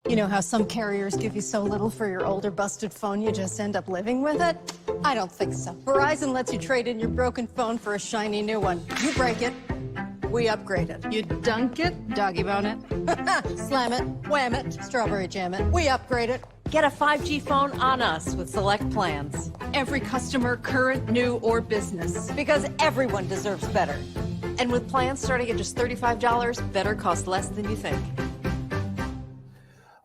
You know how some carriers give you so little for your older busted phone you just end up living with it? I don't think so. Verizon lets you trade in your broken phone for a shiny new one. You break it, we upgrade it. You dunk it, doggy bone it, slam it, wham it, strawberry jam it, we upgrade it. Get a 5G phone on us with select plans. Every customer, current, new, or business. Because everyone deserves better. And with plans starting at just $35, better costs less than you think.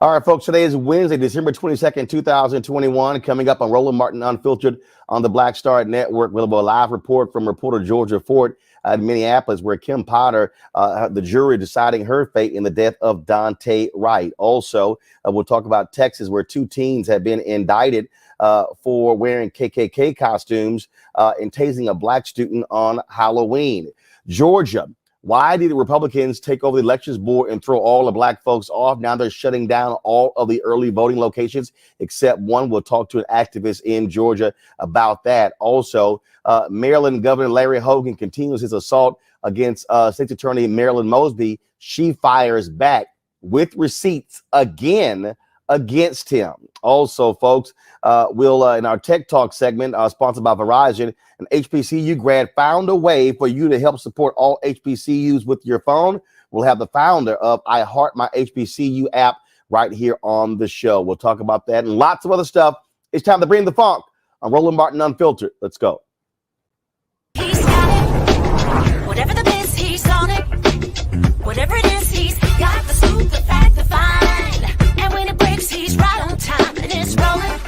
All right, folks, today is Wednesday, December 22nd, 2021. Coming up on Roland Martin Unfiltered on the Black Star Network, we'll have a live report from reporter Georgia Fort in Minneapolis, where Kim Potter, the jury deciding her fate in the death of Dante Wright. Also, we'll talk about Texas, where two teens have been indicted for wearing KKK costumes and tasing a black student on Halloween. Georgia. Why did the Republicans take over the elections board and throw all the black folks off? Now they're shutting down all of the early voting locations except one. We'll talk to an activist in Georgia about that. Also, Maryland Governor Larry Hogan continues his assault against State Attorney Marilyn Mosby. She fires back with receipts again against him. Also, folks, we'll in our Tech Talk segment, sponsored by Verizon, an HBCU grad found a way for you to help support all HBCUs with your phone. We'll have the founder of I Heart My HBCU app right here on the show. We'll talk about that and lots of other stuff. It's time to bring the funk on Roland Martin Unfiltered. Let's go. He's got it. Whatever the biz, he's on it. Whatever it is, he's got the scoop, the fact, the find. And when it breaks, he's right on time and it's rolling.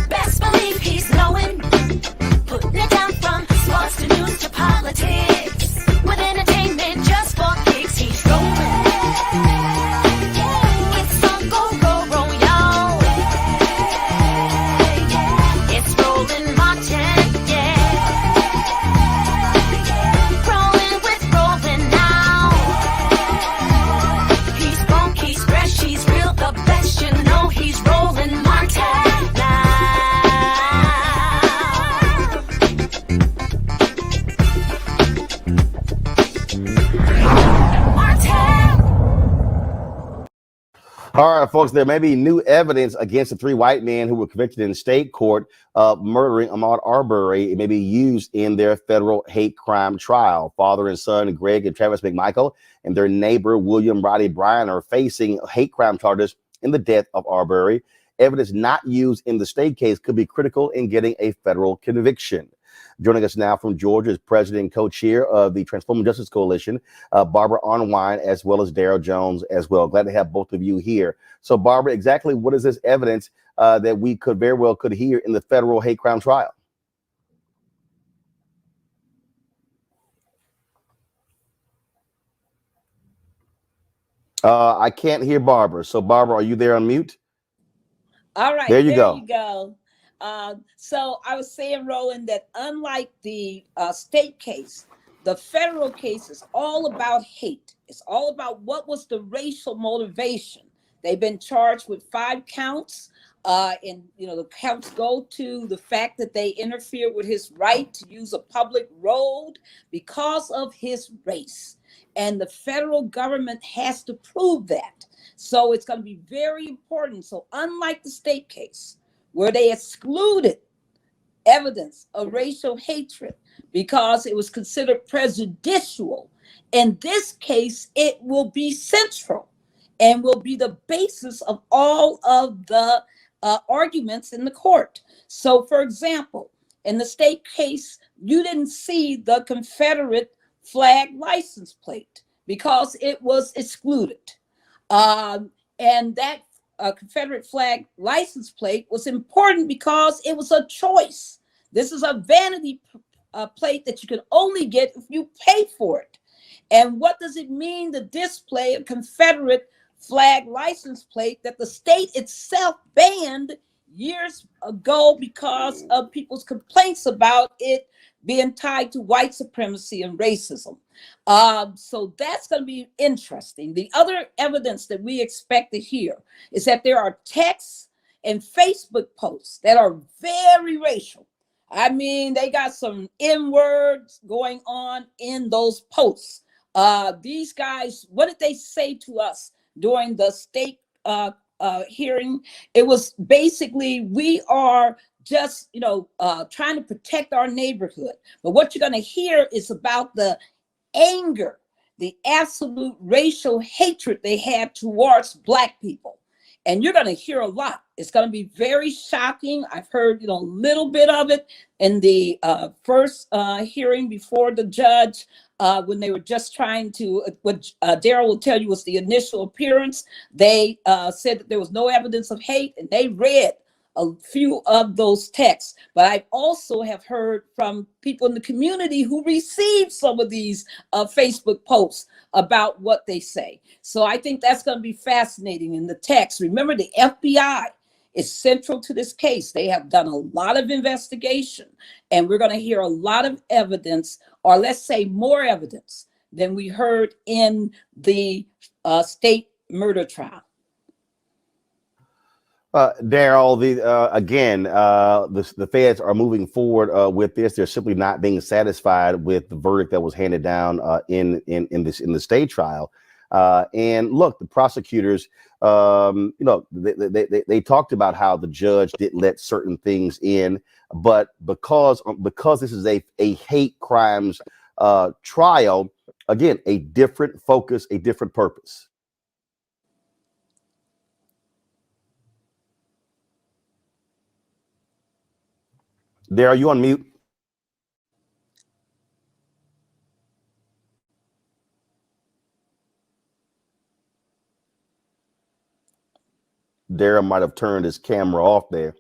Best believe he's knowing. Putting it down from sports to news to politics. With entertainment just for kicks, he's rolling. It's on go, y'all. It's Roland Martin, yeah. Rolling with Roland now. He's funk, he's fresh, he's real, the best, you know he's Roland Martin now. All right, folks, there may be new evidence against the three white men who were convicted in state court of murdering Ahmud Arbery. It may be used in their federal hate crime trial. Father and son Greg and Travis McMichael and their neighbor William Roddy Bryan are facing hate crime charges in the death of Arbery. Evidence not used in the state case could be critical in getting a federal conviction. Joining us now from Georgia is President and Co-Chair of the Transforming Justice Coalition, Barbara Arnwine, as well as Darrell Jones as well. Glad to have both of you here. So, Barbara, exactly what is this evidence that we could very well could hear in the federal hate crime trial? I can't hear Barbara. So, Barbara, are you there on mute? All right, there you go. You go. So I was saying, Roland, that unlike the state case, the federal case is all about hate. It's all about what was the racial motivation. They've been charged with 5 counts And the counts go to the fact that they interfered with his right to use a public road because of his race. And the federal government has to prove that. So it's going to be very important. So unlike the state case, where they excluded evidence of racial hatred because it was considered prejudicial, in this case, it will be central and will be the basis of all of the arguments in the court. So, for example, in the state case, you didn't see the Confederate flag license plate because it was excluded. And that Confederate flag license plate was important because it was a choice. This is a vanity plate that you can only get if you pay for it. And what does it mean to display a Confederate flag license plate that the state itself banned years ago because of people's complaints about it being tied to white supremacy and racism? So that's going to be interesting. The other evidence that we expect to hear is that there are texts and Facebook posts that are very racial. I mean, they got some N-words going on in those posts. These guys, what did they say to us during the state hearing? It was basically, we are just, trying to protect our neighborhood. But what you're going to hear is about the anger, the absolute racial hatred they had towards Black people. And you're going to hear a lot. It's going to be very shocking. I've heard, a little bit of it in the first hearing before the judge when they were just trying to, what Daryl will tell you was the initial appearance. They said that there was no evidence of hate, and they read a few of those texts. But I also have heard from people in the community who received some of these Facebook posts about what they say. So I think that's going to be fascinating in the text. Remember, the FBI is central to this case. They have done a lot of investigation, and we're going to hear a lot of evidence, or let's say more evidence than we heard in the state murder trial. Daryl, the feds are moving forward with this. They're simply not being satisfied with the verdict that was handed down in the state trial. And look, the prosecutors, they talked about how the judge didn't let certain things in, but because this is a hate crimes trial, again, a different focus, a different purpose. There, are you on mute? Darren might have turned his camera off there.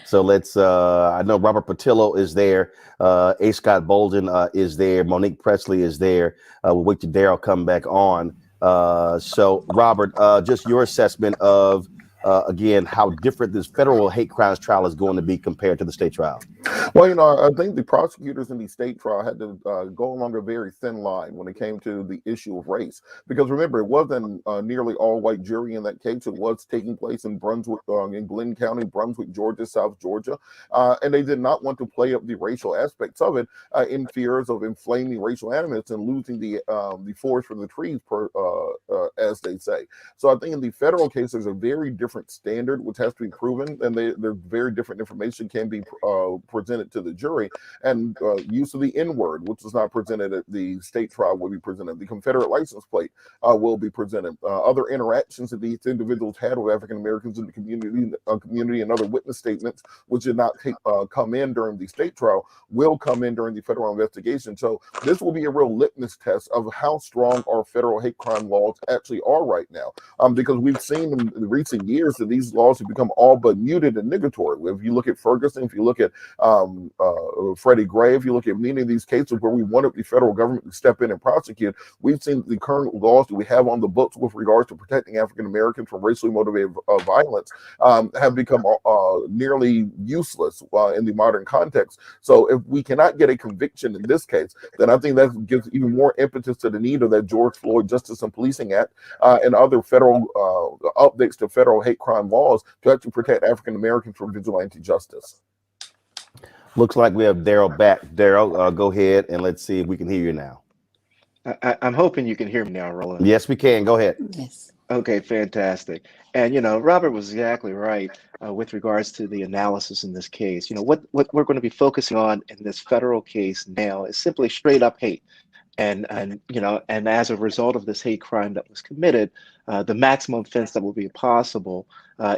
So let's, I know Robert Patillo is there. A. Scott Bolden is there. Monique Presley is there. We'll wait till Daryl come back on. So Robert, just your assessment of, again, how different this federal hate crimes trial is going to be compared to the state trial. Well, I think the prosecutors in the state trial had to go along a very thin line when it came to the issue of race. Because remember, it wasn't nearly all white jury in that case. It was taking place in Brunswick, in Glenn County, Brunswick, Georgia, South Georgia. And they did not want to play up the racial aspects of it in fears of inflaming racial animus and losing the forest for the trees, as they say. So I think in the federal case, there's a very different standard which has to be proven, and there's very different information can be presented to the jury, and use of the N-word, which was not presented at the state trial, will be presented. The Confederate license plate will be presented. Other interactions that these individuals had with African Americans in the community and other witness statements, which did not come in during the state trial, will come in during the federal investigation. So this will be a real litmus test of how strong our federal hate crime laws actually are right now, because we've seen in recent years that these laws have become all but muted and negatory. If you look at Ferguson, if you look at Freddie Gray, if you look at many of these cases where we wanted the federal government to step in and prosecute, we've seen the current laws that we have on the books with regards to protecting African Americans from racially motivated violence have become nearly useless in the modern context. So if we cannot get a conviction in this case, then I think that gives even more impetus to the need of that George Floyd Justice and Policing Act and other federal updates to federal hate crime laws to actually protect African Americans from vigilante justice. Looks like we have Daryl back. Daryl, go ahead and let's see if we can hear you now. I'm hoping you can hear me now, Roland. Yes, we can. Go ahead. Yes. Okay, fantastic. And Robert was exactly right with regards to the analysis in this case. What we're going to be focusing on in this federal case now is simply straight up hate. And as a result of this hate crime that was committed, the maximum offense that will be possible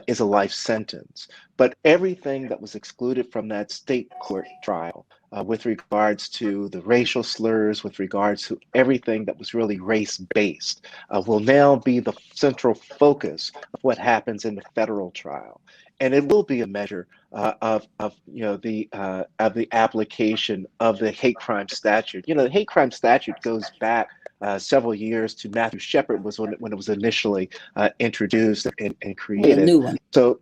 is a life sentence. But everything that was excluded from that state court trial with regards to the racial slurs, with regards to everything that was really race-based, will now be the central focus of what happens in the federal trial. And it will be a measure of the application of the hate crime statute. The hate crime statute goes back several years to Matthew Shepard was when it was initially introduced and created. A new one. So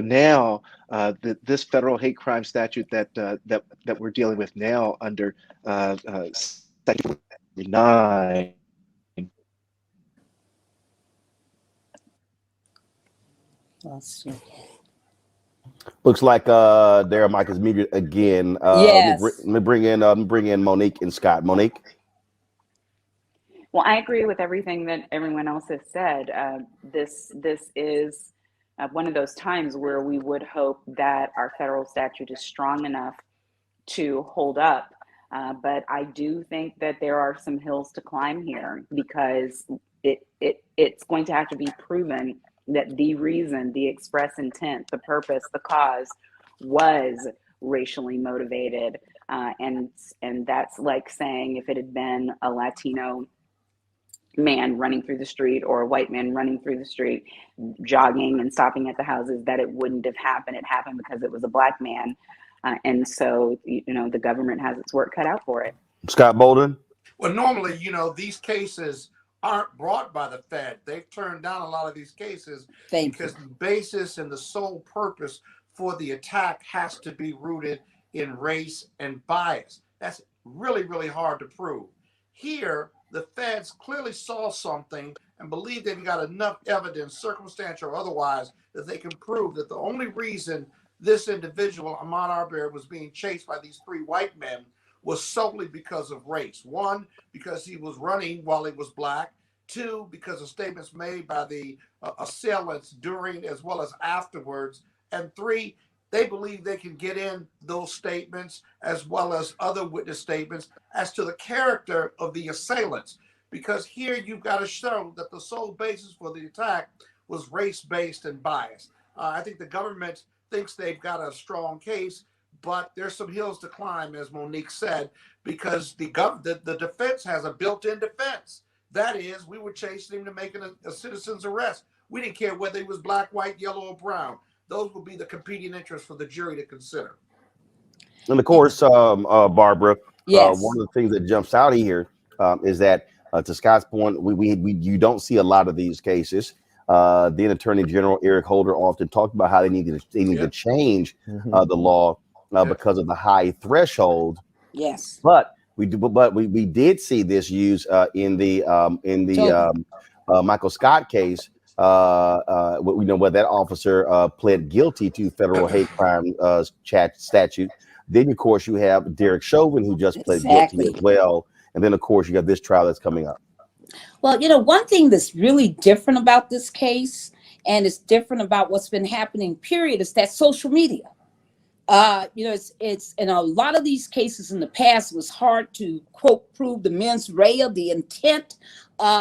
now this federal hate crime statute that we're dealing with now under Section 9. Looks like Daryl Mike is muted again. Yes. Let me bring in Monique and Scott. Monique. Well, I agree with everything that everyone else has said. This is one of those times where we would hope that our federal statute is strong enough to hold up. But I do think that there are some hills to climb here, because it's going to have to be proven that the reason, the express intent, the purpose, the cause was racially motivated. And that's like saying if it had been a Latino man running through the street or a white man running through the street, jogging and stopping at the houses, that it wouldn't have happened. It happened because it was a black man. And so, the government has its work cut out for it. Scott Bolden. Well, normally, these cases aren't brought by the Fed. They've turned down a lot of these cases because the basis and the sole purpose for the attack has to be rooted in race and bias. That's really, really hard to prove. Here, the Feds clearly saw something and believe they've got enough evidence, circumstantial or otherwise, that they can prove that the only reason this individual, Ahmud Arbery, was being chased by these three white men was solely because of race. One, because he was running while he was black. Two, because of statements made by the assailants during as well as afterwards. And three, they believe they can get in those statements as well as other witness statements as to the character of the assailants. Because here you've got to show that the sole basis for the attack was race-based and biased. I think the government thinks they've got a strong case, but there's some hills to climb, as Monique said, because the defense has a built-in defense. That is, we were chasing him to make a citizen's arrest. We didn't care whether he was black, white, yellow, or brown. Those would be the competing interests for the jury to consider. And of course, Barbara, Yes. one of the things that jumps out here is that, to Scott's point, you don't see a lot of these cases. Then Attorney General Eric Holder often talked about how they need to change the law because of the high threshold. Yes. But we did see this used in the Michael Scott case. Where that officer pled guilty to federal hate crime statute. Then, of course, you have Derek Chauvin, who just pled guilty as well. And then, of course, you got this trial that's coming up. Well, one thing that's really different about this case, and it's different about what's been happening, period, is that social media. It's in a lot of these cases in the past, it was hard to, quote, prove the mens rea, the intent,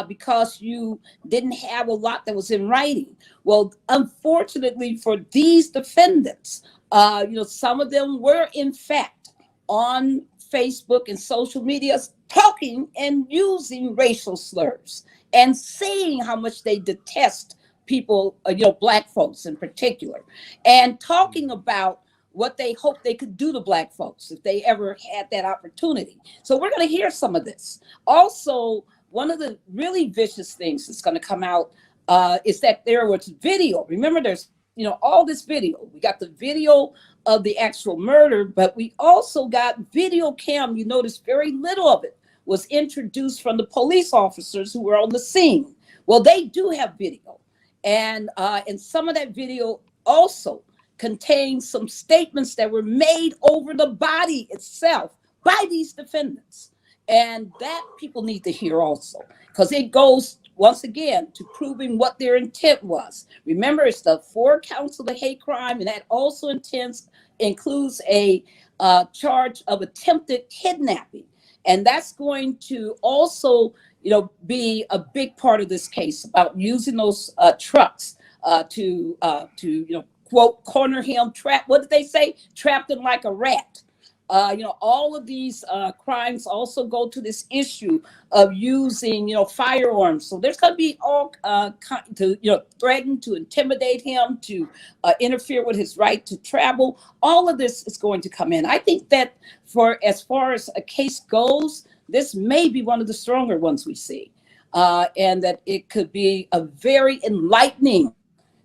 because you didn't have a lot that was in writing. Well, unfortunately for these defendants, some of them were, in fact, on Facebook and social media talking and using racial slurs and saying how much they detest people, black folks in particular, and talking about what they hope they could do to black folks if they ever had that opportunity. So we're going to hear some of this. Also, one of the really vicious things that's going to come out is that there was video. Remember, there's all this video. We got the video of the actual murder, but we also got video cam. You notice very little of it was introduced from the police officers who were on the scene. Well, they do have video. And some of that video also contains some statements that were made over the body itself by these defendants. And that people need to hear also, because it goes once again to proving what their intent was. Remember, it's the 4 counts of the hate crime, and that also includes a charge of attempted kidnapping. And that's going to also, be a big part of this case about using those trucks to quote, corner him, what did they say? Trapped him like a rat. All of these crimes also go to this issue of using, firearms. So there's going to be all threaten to intimidate him, to interfere with his right to travel. All of this is going to come in. I think that as far as a case goes, this may be one of the stronger ones we see, and that it could be a very enlightening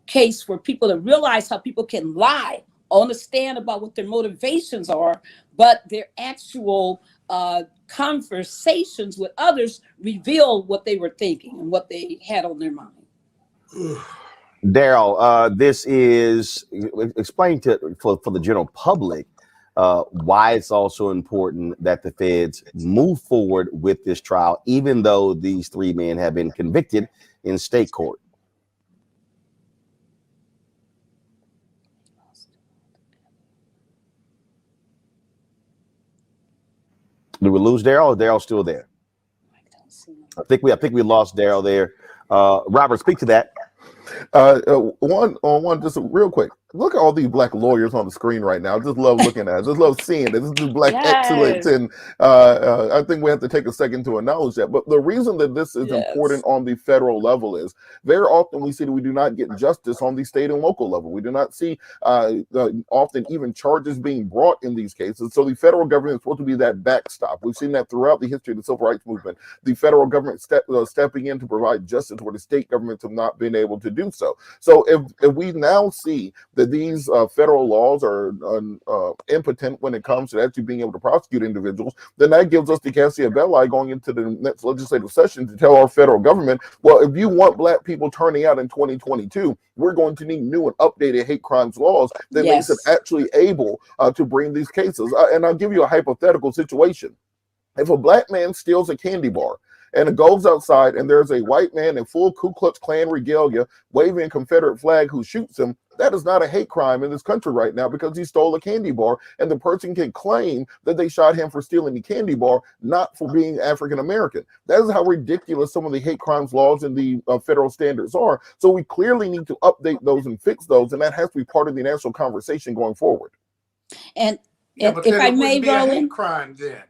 case for people to realize how people can lie on the stand about what their motivations are, but their actual conversations with others reveal what they were thinking and what they had on their mind. Daryl, this is explain for the general public why it's also important that the feds move forward with this trial, even though these 3 men have been convicted in state court. Did we lose Daryl? Or Daryl's still there? I think we lost Daryl there. Robert, speak to that. One, just real quick. Look at all these black lawyers on the screen right now. I just love looking at it. Just love seeing it. This is black excellence, and I think we have to take a second to acknowledge that. But the reason that this is important on the federal level is very often we see that we do not get justice on the state and local level. We do not see often even charges being brought in these cases. So the federal government is supposed to be that backstop. We've seen that throughout the history of the civil rights movement. The federal government stepping in to provide justice where the state governments have not been able to do so. So if we now see that these federal laws are impotent when it comes to actually being able to prosecute individuals, then that gives us the cassia belli going into the next legislative session to tell our federal government, well, if you want black people turning out in 2022, we're going to need new and updated hate crimes laws that makes it actually able to bring these cases. And I'll give you a hypothetical situation. If a black man steals a candy bar and it goes outside and there's a white man in full Ku Klux Klan regalia waving a Confederate flag who shoots him, that is not a hate crime in this country right now because he stole a candy bar, and the person can claim that they shot him for stealing the candy bar, not for being African American. That is how ridiculous some of the hate crimes laws and the federal standards are. So we clearly need to update those and fix those, and that has to be part of the national conversation going forward. And but if I it may, wouldn't be a hate Roland, crime then.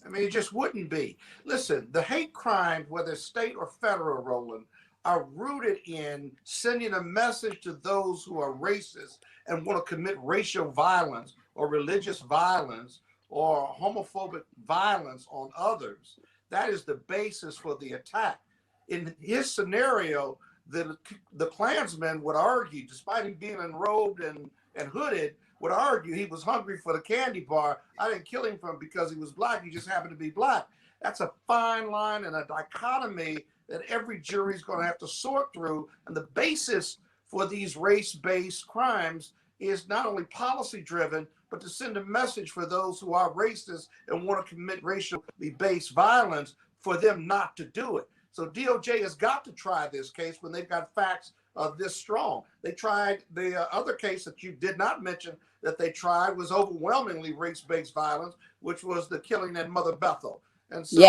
I mean, it just wouldn't be. Listen, the hate crimes, whether state or federal, Roland, are rooted in sending a message to those who are racist and want to commit racial violence or religious violence or homophobic violence on others. That is the basis for the attack. In his scenario, the Klansman would argue, despite him being enrobed and hooded, would argue he was hungry for the candy bar. I didn't kill him because he was black. He just happened to be black. That's a fine line and a dichotomy that every jury is going to have to sort through. And the basis for these race-based crimes is not only policy-driven, but to send a message for those who are racist and want to commit racially based violence for them not to do it. So DOJ has got to try this case when they've got facts this strong. They tried the other case that you did not mention that they tried was overwhelmingly race-based violence, which was the killing at Mother Bethel. And so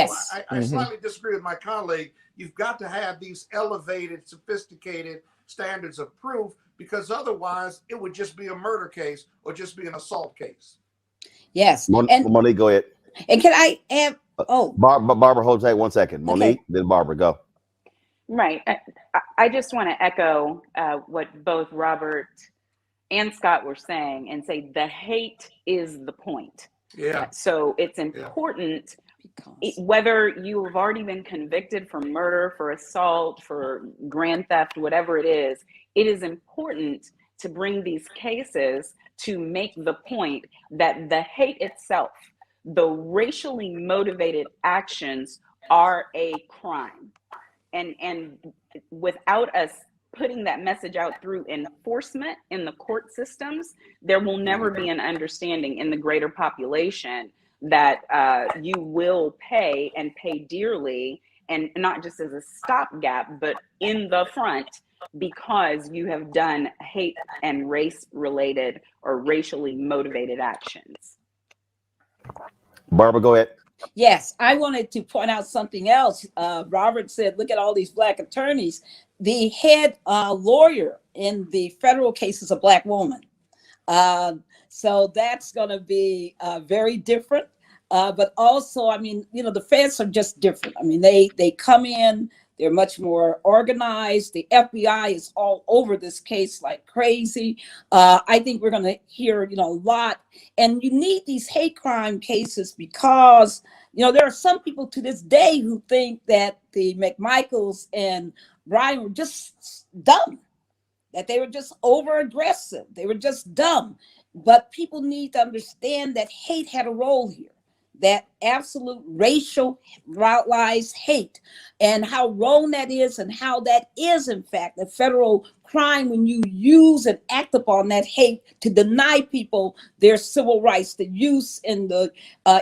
I slightly disagree with my colleague. You've got to have these elevated, sophisticated standards of proof, because otherwise it would just be a murder case or just be an assault case. Yes. Monique, go ahead. And can I have, Barbara, hold tight 1 second. Monique, then Barbara, go. Right. I just want to echo what both Robert and Scott were saying and say the hate is the point. Yeah. So it's important, whether you have already been convicted for murder, for assault, for grand theft, whatever it is important to bring these cases to make the point that the hate itself, the racially motivated actions, are a crime. And without us putting that message out through enforcement in the court systems, there will never be an understanding in the greater population that you will pay and pay dearly, and not just as a stopgap, but in the front, because you have done hate and race related or racially motivated actions. Barbara, go ahead. Yes, I wanted to point out something else. Robert said, look at all these Black attorneys. The head lawyer in the federal case is a Black woman. So that's going to be very different. But also, I mean, you know, the feds are just different. I mean, they come in, they're much more organized. The FBI is all over this case like crazy. I think we're going to hear, you know, a lot. And you need these hate crime cases because, you know, there are some people to this day who think that the McMichaels and Brian were just dumb, that they were just over aggressive. They were just dumb. But people need to understand that hate had a role here. That absolute racialized hate, and how wrong that is, and how that is in fact a federal crime when you use and act upon that hate to deny people their civil rights, the use and the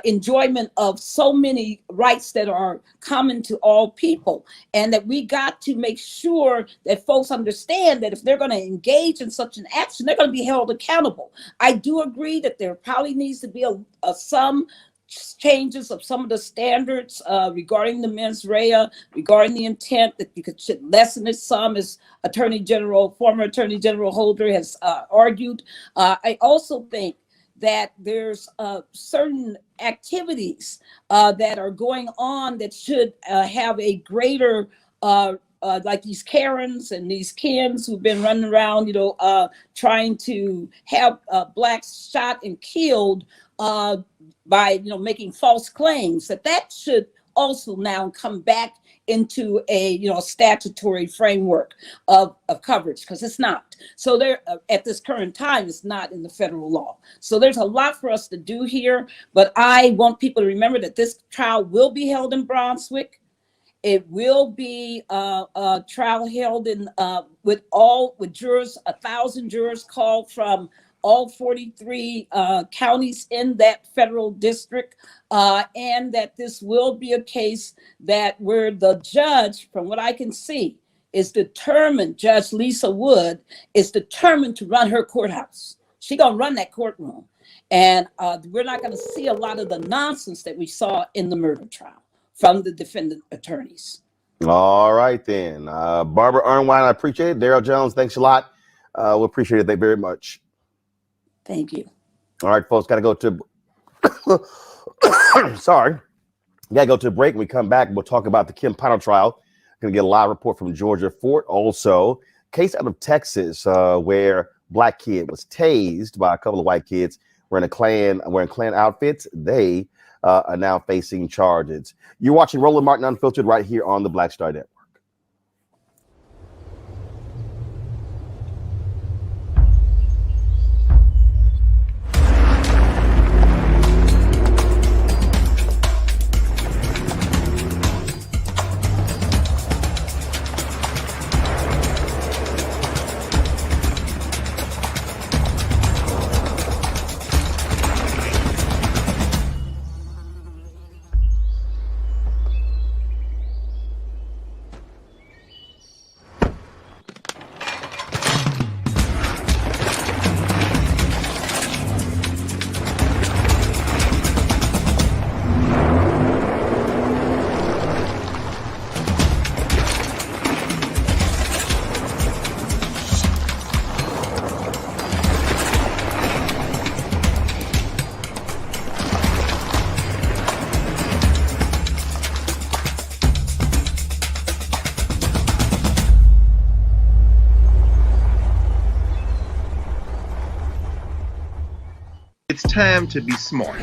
enjoyment of so many rights that are common to all people. And that we got to make sure that folks understand that if they're going to engage in such an action, they're going to be held accountable. I do agree that there probably needs to be some changes of some of the standards regarding the mens rea, regarding the intent, that you should lessen it some, as former Attorney General Holder has argued. I also think that there's certain activities that are going on that should have a greater like these Karens and these Kens who've been running around, you know, trying to have Blacks shot and killed by, you know, making false claims, that should also now come back into a, you know, statutory framework of coverage, because it's not. So there, at this current time, it's not in the federal law. So there's a lot for us to do here, but I want people to remember that this trial will be held in Brunswick. It will be a trial held in with jurors, 1,000 jurors called from all 43 counties in that federal district, and that this will be a case that where the judge, from what I can see, is determined, Judge Lisa Wood is determined to run her courthouse. She's gonna run that courtroom. And we're not gonna see a lot of the nonsense that we saw in the murder trial from the defendant attorneys. All right then. Barbara Irwine, I appreciate it. Daryl Jones, thanks a lot. We appreciate it very much. Thank you. All right, folks, got to go to, sorry, got to go to a break. When we come back, we'll talk about the Kim Potter trial. Going to get a live report from Georgia Fort. Also, case out of Texas where Black kid was tased by a couple of white kids wearing Klan outfits. They are now facing charges. You're watching Roland Martin Unfiltered right here on the Black Star Network. It's time to be smart.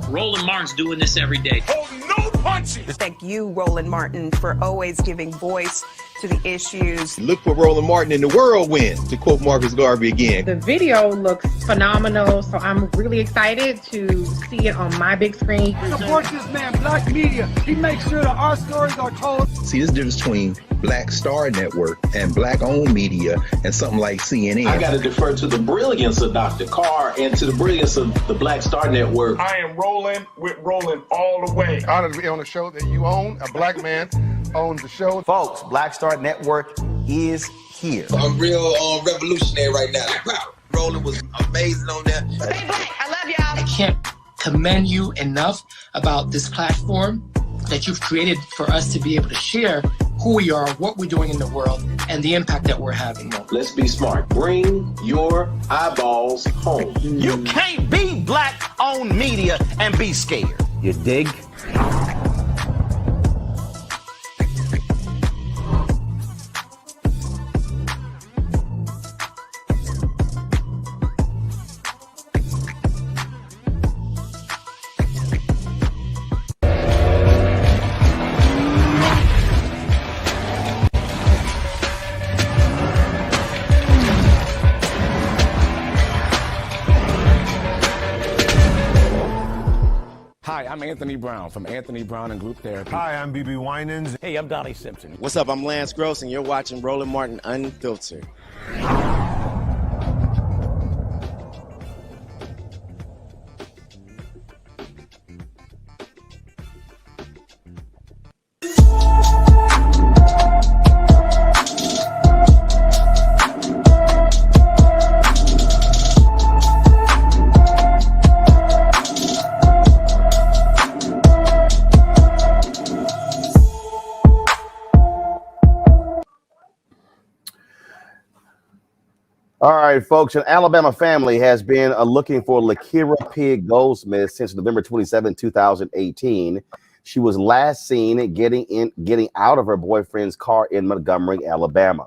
Roland Martin's doing this every day. Oh, no punches! Thank you, Roland Martin, for always giving voice to the issues. Look for Roland Martin in the whirlwind, to quote Marcus Garvey again. The video looks phenomenal, so I'm really excited to see it on my big screen. Support this man, Black media. He makes sure that our stories are told. See, this difference between Black Star Network and Black-owned media and something like CNN. I got to defer to the brilliance of Dr. Carr and to the brilliance of the Black Star Network. I am rolling with Roland all the way. Honored to be on a show that you own. A black man owns the show. Folks, Black Star Network is here. I'm real revolutionary right now. Roland was amazing on that. Hey, Black, I love y'all. I can't commend you enough about this platform that you've created for us to be able to share who we are, what we're doing in the world, and the impact that we're having. Let's be smart. Bring your eyeballs home. You can't be Black-owned media and be scared. You dig? Hi, I'm Anthony Brown from Anthony Brown and Group Therapy. Hi, I'm BB Winans. Hey, I'm Donnie Simpson. What's up? I'm Lance Gross, and you're watching Roland Martin Unfiltered. All right, folks, an Alabama family has been looking for Lakira Pig Goldsmith since November 27, 2018. She was last seen getting out of her boyfriend's car in Montgomery, Alabama,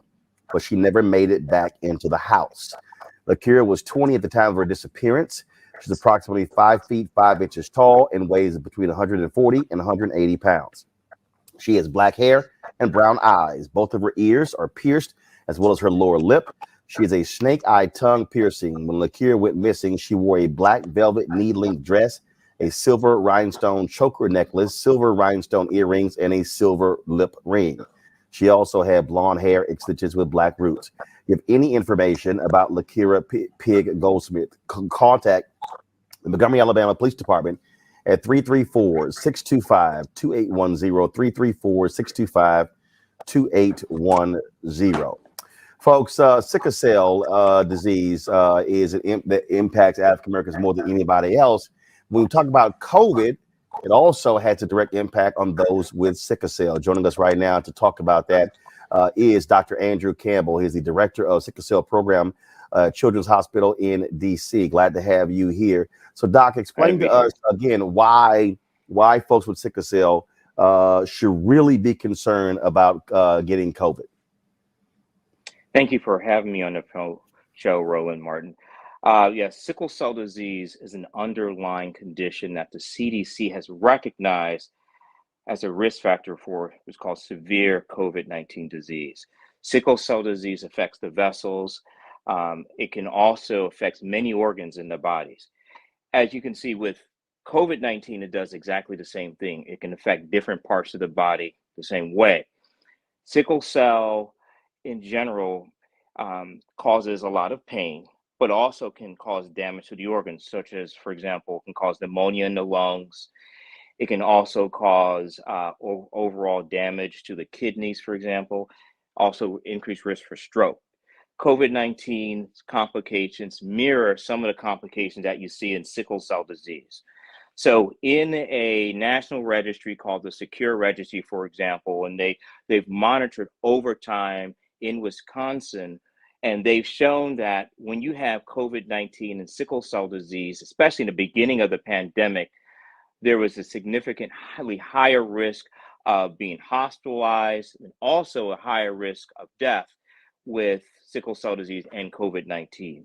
but she never made it back into the house. Lakira was 20 at the time of her disappearance. She's approximately 5 feet 5 inches tall and weighs between 140 and 180 pounds. She has black hair and brown eyes. Both of her ears are pierced, as well as her lower lip. She has a snake-eye tongue piercing. When Lakira went missing, she wore a black velvet knee-length dress, a silver rhinestone choker necklace, silver rhinestone earrings, and a silver lip ring. She also had blonde hair extensions with black roots. If you have any information about Lakira Pig Goldsmith, contact the Montgomery, Alabama Police Department at 334-625-2810, 334-625-2810. Folks, sickle cell disease is that impacts African Americans more than anybody else. When we talk about COVID, it also has a direct impact on those with sickle cell. Joining us right now to talk about that is Dr. Andrew Campbell. He's the director of sickle cell program, Children's Hospital in D.C. Glad to have you here. So, Doc, explain to us again why folks with sickle cell should really be concerned about getting COVID. Thank you for having me on the show, Roland Martin. Yes, sickle cell disease is an underlying condition that the CDC has recognized as a risk factor for what's called severe COVID-19 disease. Sickle cell disease affects the vessels. It can also affect many organs in the bodies. As you can see with COVID-19, it does exactly the same thing. It can affect different parts of the body the same way. Sickle cell in general causes a lot of pain, but also can cause damage to the organs, such as, for example, can cause pneumonia in the lungs. It can also cause overall damage to the kidneys, for example, also increased risk for stroke. COVID-19 complications mirror some of the complications that you see in sickle cell disease. So in a national registry called the Secure Registry, for example, and they've monitored over time in Wisconsin, and they've shown that when you have COVID-19 and sickle cell disease, especially in the beginning of the pandemic, there was a significantly higher risk of being hospitalized and also a higher risk of death with sickle cell disease and COVID-19.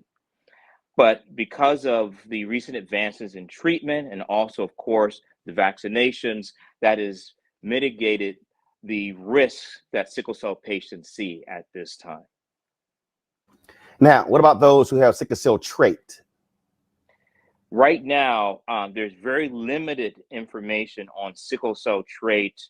But because of the recent advances in treatment and also, of course, the vaccinations, that has mitigated the risks that sickle cell patients see at this time. Now, what about those who have sickle cell trait? Right now, there's very limited information on sickle cell trait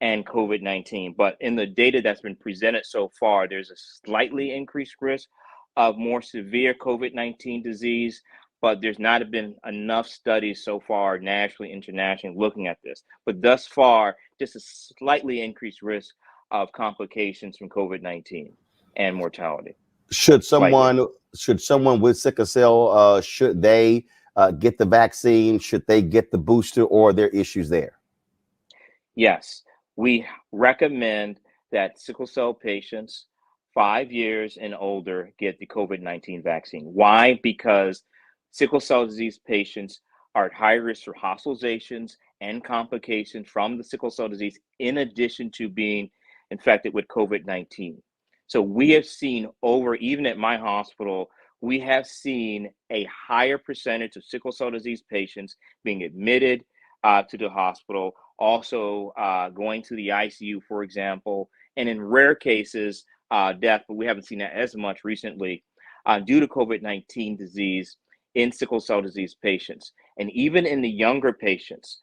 and COVID-19. But in the data that's been presented so far, there's a slightly increased risk of more severe COVID-19 disease, but there's not been enough studies so far nationally, internationally looking at this. But thus far, just a slightly increased risk of complications from COVID-19 and mortality. Should Slightly. someone with sickle cell, should they get the vaccine? Should they get the booster, or are there issues there? Yes, we recommend that sickle cell patients 5 years and older get the COVID-19 vaccine. Why? Because sickle cell disease patients are at high risk for hospitalizations and complications from the sickle cell disease, in addition to being infected with COVID-19. So we have seen even at my hospital, we have seen a higher percentage of sickle cell disease patients being admitted to the hospital, also going to the ICU, for example, and in rare cases, death, but we haven't seen that as much recently due to COVID-19 disease in sickle cell disease patients. And even in the younger patients,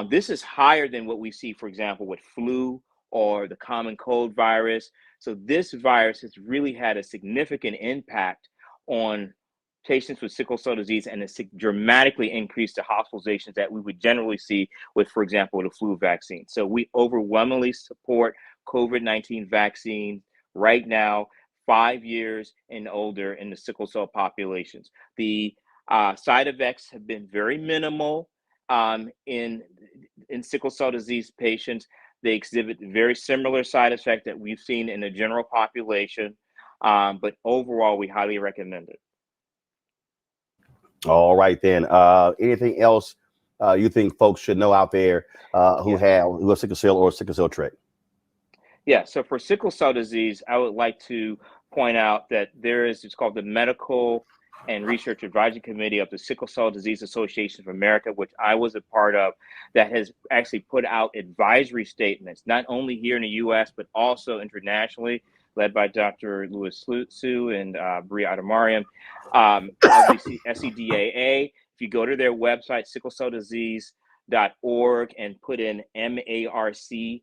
this is higher than what we see, for example, with flu or the common cold virus. So this virus has really had a significant impact on patients with sickle cell disease, and it's dramatically increased the hospitalizations that we would generally see with, for example, the flu vaccine. So we overwhelmingly support COVID-19 vaccine right now, 5 years and older in the sickle cell populations. The side effects have been very minimal in sickle cell disease patients. They exhibit very similar side effects that we've seen in the general population, but overall, we highly recommend it. All right, then. Anything else you think folks should know out there who have sickle cell or sickle cell trait? Yeah, so for sickle cell disease, I would like to point out that it's called the Medical and Research Advisory Committee of the Sickle Cell Disease Association of America, which I was a part of, that has actually put out advisory statements, not only here in the U.S., but also internationally, led by Dr. Louis Su and Bria Adamarian of the SCDAA. If you go to their website, sicklecelldisease.org, and put in MARC,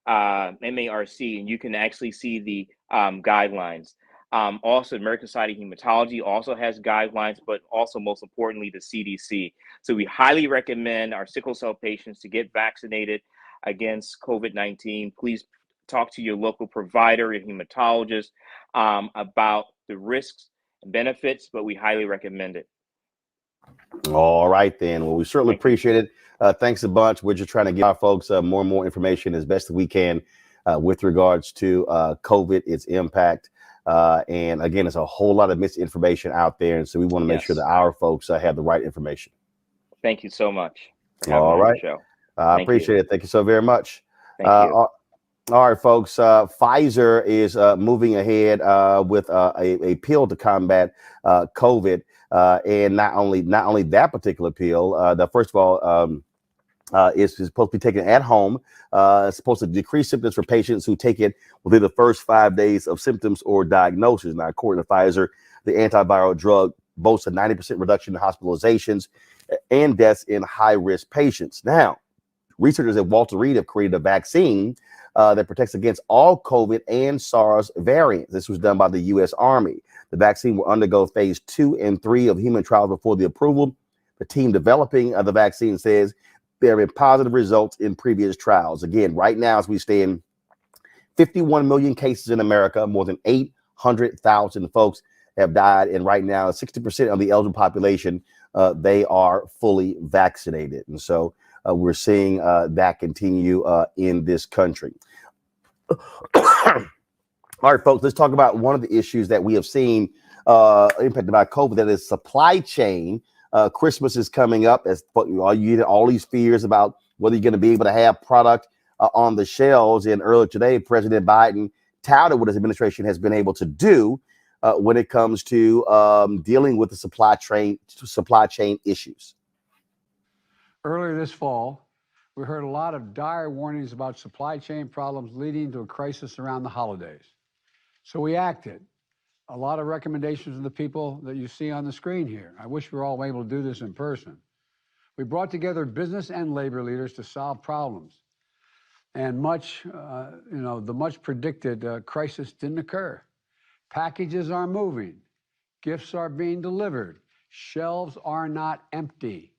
and you can actually see the guidelines. Also, American Society of Hematology also has guidelines, but also most importantly, the CDC. So we highly recommend our sickle cell patients to get vaccinated against COVID-19. Please talk to your local provider, your hematologist, about the risks and benefits, but we highly recommend it. All right, then. Well, we certainly appreciate it. Thanks a bunch. We're just trying to give our folks more and more information as best as we can with regards to COVID, its impact. And again, there's a whole lot of misinformation out there. And so we want to make sure that our folks have the right information. Thank you so much for having All me right. on the show. I appreciate it. Thank you so very much. Thank you. All right, folks. Pfizer is moving ahead with a pill to combat COVID. And not only that particular pill, first of all, is supposed to be taken at home. It's supposed to decrease symptoms for patients who take it within the first 5 days of symptoms or diagnosis. Now, according to Pfizer, the antiviral drug boasts a 90% reduction in hospitalizations and deaths in high-risk patients. Now, researchers at Walter Reed have created a vaccine that protects against all COVID and SARS variants. This was done by the U.S. Army. The vaccine will undergo phase 2 and 3 of human trials before the approval. The team developing the vaccine says there have been positive results in previous trials. Again, right now, as we stand, 51 million cases in America, more than 800,000 folks have died. And right now, 60% of the eligible population, they are fully vaccinated. And so we're seeing that continue in this country. All right, folks, let's talk about one of the issues that we have seen impacted by COVID, that is supply chain. Christmas is coming up, as you get all these fears about whether you're going to be able to have product on the shelves. And earlier today, President Biden touted what his administration has been able to do when it comes to dealing with the supply chain issues. Earlier this fall, we heard a lot of dire warnings about supply chain problems leading to a crisis around the holidays. So we acted. A lot of recommendations of the people that you see on the screen here. I wish we were all able to do this in person. We brought together business and labor leaders to solve problems. and the much predicted crisis didn't occur. Packages are moving, gifts are being delivered, shelves are not empty.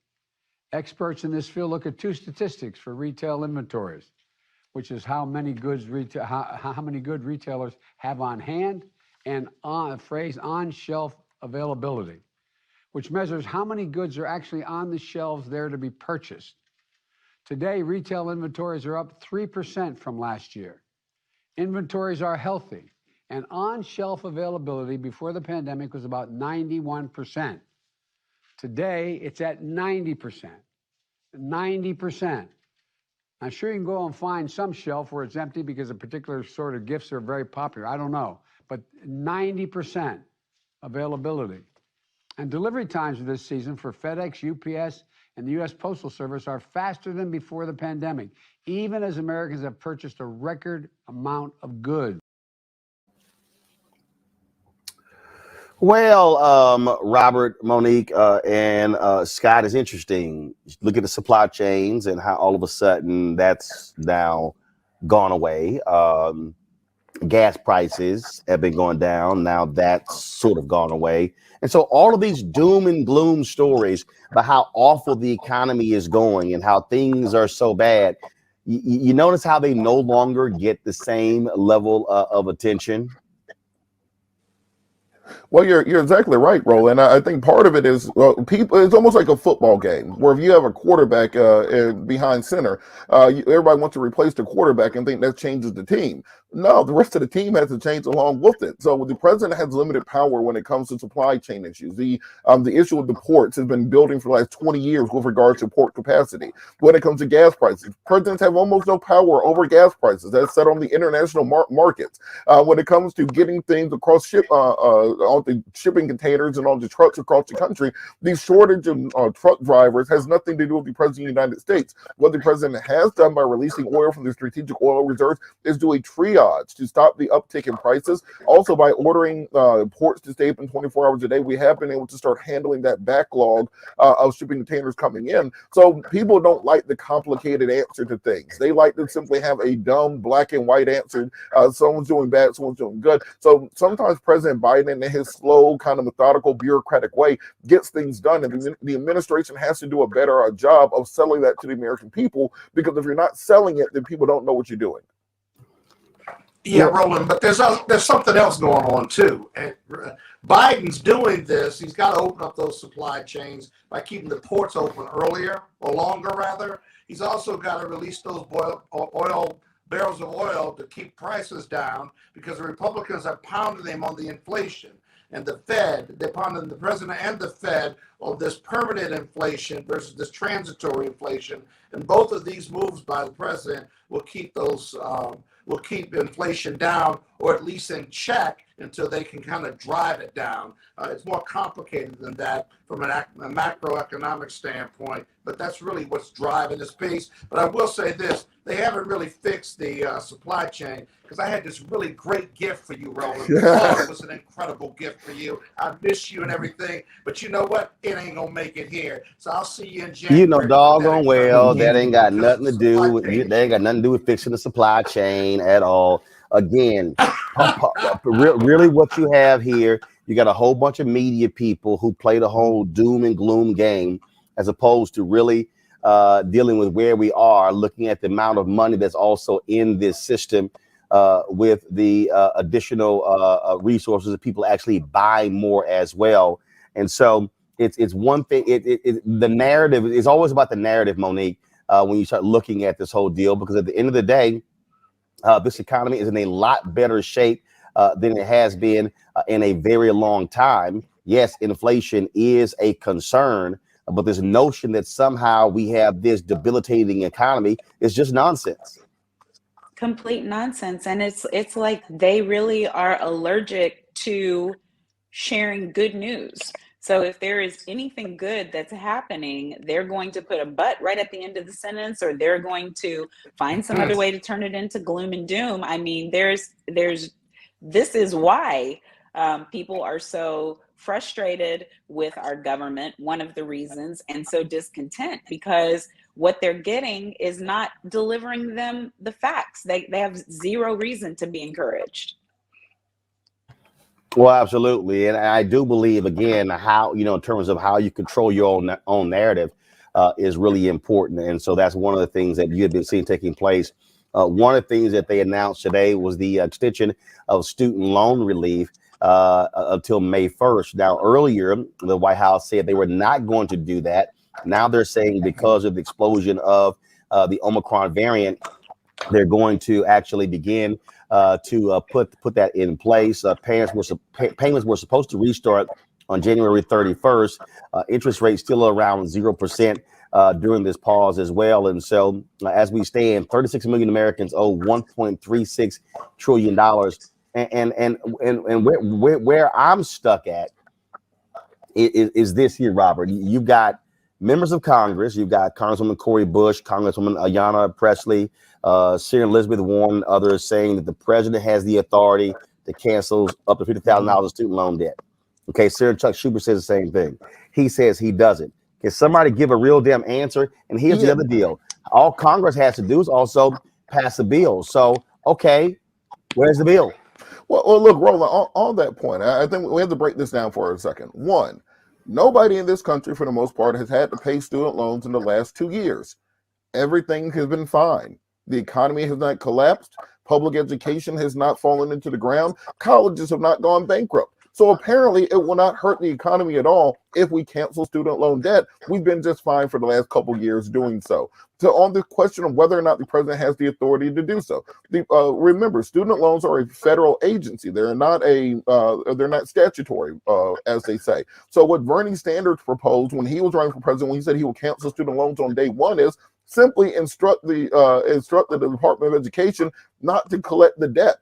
Experts in this field look at two statistics for retail inventories, which is how many good retailers have on hand, and on a phrase on-shelf availability, which measures how many goods are actually on the shelves there to be purchased. Today, retail inventories are up 3% from last year. Inventories are healthy, and on-shelf availability before the pandemic was about 91%. Today, it's at 90%. 90%. I'm sure you can go and find some shelf where it's empty because a particular sort of gifts are very popular. I don't know, but 90% availability. And delivery times this season for FedEx, UPS, and the U.S. Postal Service are faster than before the pandemic, even as Americans have purchased a record amount of goods. Well, Robert, Monique, and Scott, is interesting. Look at the supply chains and how all of a sudden that's now gone away. Gas prices have been going down. Now that's sort of gone away. And so all of these doom and gloom stories about how awful the economy is going and how things are so bad, you notice how they no longer get the same level of attention. Well, you're exactly right, Roland. I think part of it is people. It's almost like a football game where if you have a quarterback behind center, everybody wants to replace the quarterback and think that changes the team. No, the rest of the team has to change along with it. So the president has limited power when it comes to supply chain issues. The issue with the ports has been building for the last 20 years with regards to port capacity. When it comes to gas prices, presidents have almost no power over gas prices. That's set on the international markets. When it comes to getting things across all the shipping containers and all the trucks across the country, the shortage of truck drivers has nothing to do with the president of the United States. What the president has done by releasing oil from the strategic oil reserves is do a triage to stop the uptick in prices. Also, by ordering ports to stay open 24 hours a day, we have been able to start handling that backlog of shipping containers coming in. So people don't like the complicated answer to things. They like to simply have a dumb black and white answer. Someone's doing bad, someone's doing good. So sometimes President Biden, in his slow, kind of methodical, bureaucratic way, gets things done, and the administration has to do a better job of selling that to the American people, because if you're not selling it, then people don't know what you're doing. Yeah, Roland, but there's something else going on too. And Biden's doing this. He's got to open up those supply chains by keeping the ports open earlier or longer, rather. He's also got to release those barrels of oil to keep prices down, because the Republicans are pounding them on the inflation. And the Fed, they're pounding the president and the Fed on this permanent inflation versus this transitory inflation. And both of these moves by the president will keep inflation down, or at least in check, until they can kind of drive it down. It's more complicated than that from a macroeconomic standpoint, but that's really what's driving this piece. But I will say this, they haven't really fixed the supply chain, because I had this really great gift for you, Roland. Oh, it was an incredible gift for you. I miss you and everything, but you know what? It ain't gonna make it here. So I'll see you in January. You know doggone well that ain't got nothing to do with fixing the supply chain at all. Again, really what you have here, you got a whole bunch of media people who play the whole doom and gloom game, as opposed to really dealing with where we are, looking at the amount of money that's also in this system, with the additional resources that people actually buy more as well. And so it's one thing. The narrative is always about the narrative, Monique, when you start looking at this whole deal, because at the end of the day, this economy is in a lot better shape than it has been in a very long time. Yes, inflation is a concern, but this notion that somehow we have this debilitating economy is just nonsense. Complete nonsense. And it's like they really are allergic to sharing good news. So if there is anything good that's happening, they're going to put a but right at the end of the sentence, or they're going to find some other way to turn it into gloom and doom. I mean, this is why people are so frustrated with our government, one of the reasons, and so discontent, because what they're getting is not delivering them the facts. They have zero reason to be encouraged. Well, absolutely, and I do believe again how in terms of how you control your own narrative is really important, and so that's one of the things that you have been seeing taking place. One of the things that they announced today was the extension of student loan relief until May 1st. Now, earlier the White House said they were not going to do that. Now they're saying because of the explosion of the Omicron variant, they're going to actually begin to put that in place. Payments were supposed to restart on January 31st. Interest rates still around 0% during this pause as well. And so as we stand, 36 million Americans owe $1.36 trillion. And where I'm stuck at is this here, Robert. You've got members of Congress. You've got Congresswoman Cori Bush, Congresswoman Ayanna Pressley, Senator Elizabeth Warren, others saying that the president has the authority to cancel up to $50,000 of student loan debt. Okay, Senator Chuck Schumer says the same thing. He says he doesn't. Can somebody give a real damn answer? And here's the other deal. All Congress has to do is also pass a bill. So, okay, where's the bill? Well, look, Roland, on that point, I think we have to break this down for a second. One, nobody in this country, for the most part, has had to pay student loans in the last 2 years. Everything has been fine. The economy has not collapsed. Public education has not fallen into the ground. Colleges have not gone bankrupt. So apparently it will not hurt the economy at all if we cancel student loan debt. We've been just fine for the last couple of years doing so. So on the question of whether or not the president has the authority to do so, remember, student loans are a federal agency. They're not statutory, as they say. So what Bernie Sanders proposed when he was running for president, when he said he would cancel student loans on day one, is simply instruct the Department of Education not to collect the debt.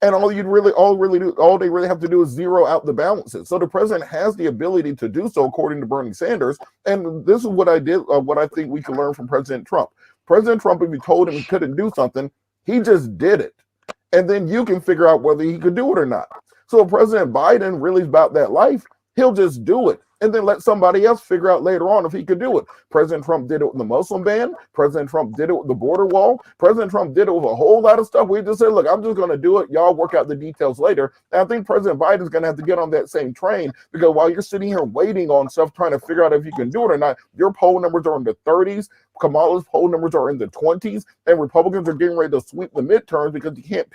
And all they really have to do is zero out the balances. So the president has the ability to do so, according to Bernie Sanders. And this is what I think we can learn from President Trump. President Trump, if you told him he couldn't do something, he just did it. And then you can figure out whether he could do it or not. So if President Biden really is about that life, he'll just do it and then let somebody else figure out later on if he could do it. President Trump did it with the Muslim ban. President Trump did it with the border wall. President Trump did it with a whole lot of stuff. We just said, look, I'm just going to do it. Y'all work out the details later. And I think President Biden's going to have to get on that same train, because while you're sitting here waiting on stuff, trying to figure out if you can do it or not, your poll numbers are in the 30s. Kamala's poll numbers are in the 20s, and Republicans are getting ready to sweep the midterms because you can't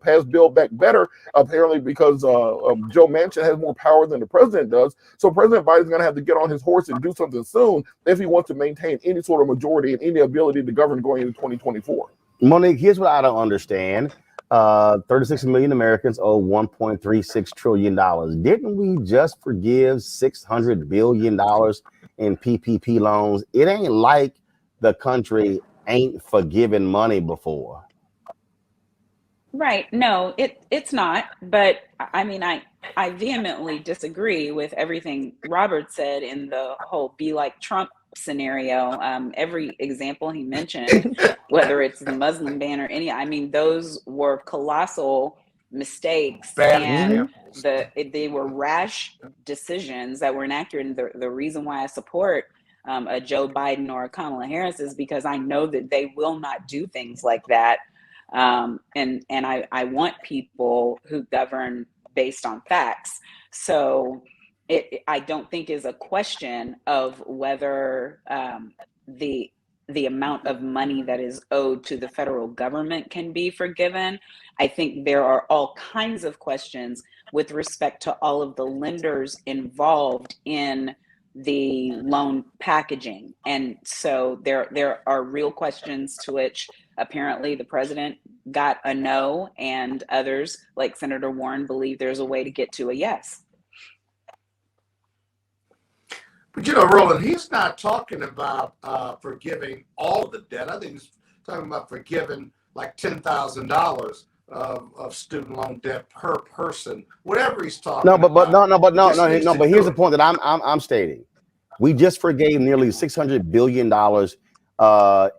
pass Build Back Better, apparently, because Joe Manchin has more power than the president does. So President Biden's going to have to get on his horse and do something soon if he wants to maintain any sort of majority and any ability to govern going into 2024. Monique, here's what I don't understand. 36 million Americans owe $1.36 trillion. Didn't we just forgive $600 billion in PPP loans? It ain't like the country ain't forgiven money before. Right. No, it's not. But I mean, I vehemently disagree with everything Robert said in the whole be like Trump scenario. Every example he mentioned, whether it's the Muslim ban or I mean, those were colossal mistakes, and they were rash decisions that were inaccurate. And the reason why I support a Joe Biden or a Kamala Harris is because I know that they will not do things like that. And I want people who govern based on facts. So I don't think is a question of whether the amount of money that is owed to the federal government can be forgiven. I think there are all kinds of questions with respect to all of the lenders involved in the loan packaging. And so there are real questions to which apparently the president got a no, and others like Senator Warren believe there's a way to get to a yes. But Roland, he's not talking about forgiving all the debt. I think he's talking about forgiving like $10,000 of student loan debt per person, whatever he's talking about. But here's the point that I'm stating. We just forgave nearly $600 billion that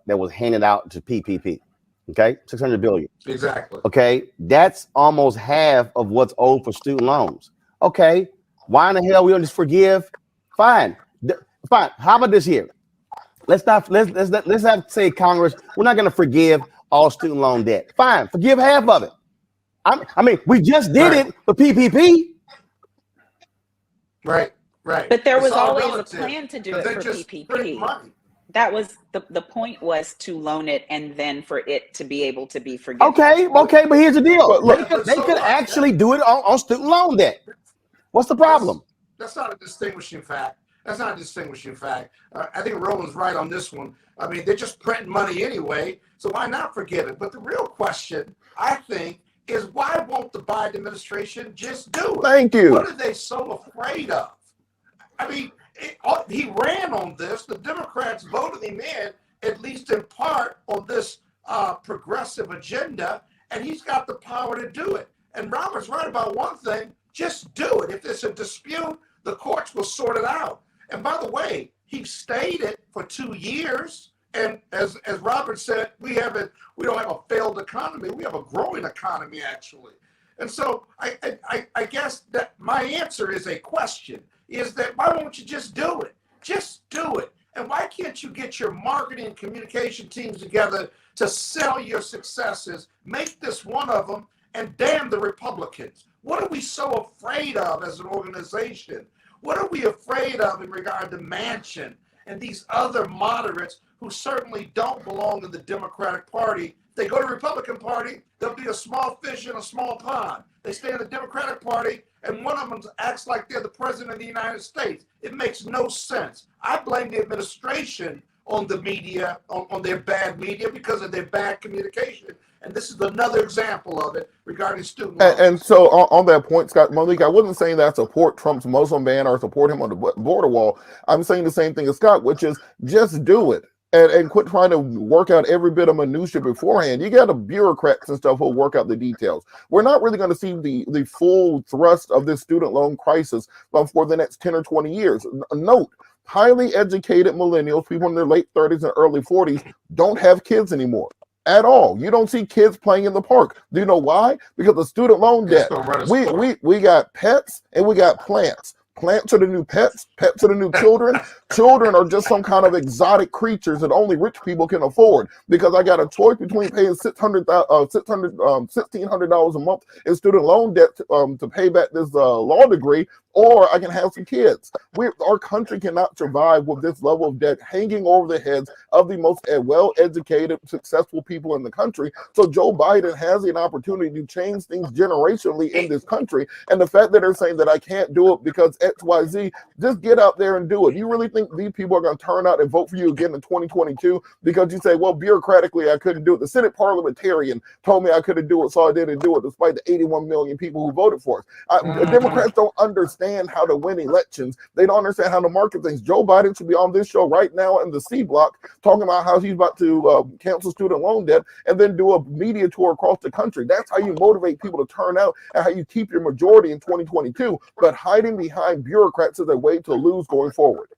was handed out to PPP. Okay, $600 billion. Exactly. Okay, that's almost half of what's owed for student loans. Okay, why in the hell we don't just forgive? Fine. How about this here? let's have say Congress, we're not going to forgive all student loan debt. Fine, forgive half of it. I mean, we just did it for PPP. Right. But there It's was all always relative, a plan to do it they for just PPP. print money. That was the point, was to loan it and then for it to be able to be forgiven. Okay, but here's the deal. But look, they could actually do it on student loan debt. What's the problem? That's not a distinguishing fact. That's not a distinguishing fact. I think Roland's right on this one. I mean, they're just printing money anyway, so why not forgive it? But the real question, I think, is why won't the Biden administration just do it? Thank you. What are they so afraid of? I mean, he ran on this. The Democrats voted him in, at least in part, on this progressive agenda, and he's got the power to do it. And Robert's right about one thing: just do it. If there's a dispute, the courts will sort it out. And by the way, he stayed it for 2 years. And as Robert said, we don't have a failed economy. We have a growing economy, actually. And so I guess that my answer is a question, is that why won't you just do it? Just do it. And why can't you get your marketing and communication teams together to sell your successes, make this one of them, and damn the Republicans? What are we so afraid of as an organization? What are we afraid of in regard to Manchin and these other moderates who certainly don't belong in the Democratic Party? They go to the Republican Party, they'll be a small fish in a small pond. They stay in the Democratic Party, and one of them acts like they're the president of the United States. It makes no sense. I blame the administration on the media, on their bad media, because of their bad communication. And this is another example of it regarding student loans. And so on that point, Scott, Monique, I wasn't saying that I support Trump's Muslim ban or support him on the border wall. I'm saying the same thing as Scott, which is just do it. And quit trying to work out every bit of minutia beforehand. You got bureaucrats and stuff who'll work out the details. We're not really going to see the full thrust of this student loan crisis for the next 10 or 20 years. Note, highly educated millennials, people in their late 30s and early 40s, don't have kids anymore at all. You don't see kids playing in the park. Do you know why? Because of student loan debt. We got pets and we got plants. Plants are the new pets. Pets are the new children. Children are just some kind of exotic creatures that only rich people can afford. Because I got a choice between paying $1,600 a month in student loan debt to pay back this law degree, or I can have some kids. Our country cannot survive with this level of debt hanging over the heads of the most well-educated, successful people in the country. So Joe Biden has an opportunity to change things generationally in this country. And the fact that they're saying that I can't do it because XYZ, just get out there and do it. You really think these people are going to turn out and vote for you again in 2022 because you say, well, bureaucratically, I couldn't do it. The Senate parliamentarian told me I couldn't do it, so I didn't do it, despite the 81 million people who voted for us. The Democrats don't understand how to win elections. They don't understand how to market things. Joe Biden should be on this show right now in the C block talking about how he's about to cancel student loan debt and then do a media tour across the country. That's how you motivate people to turn out and how you keep your majority in 2022. But hiding behind bureaucrats is a way to lose going forward.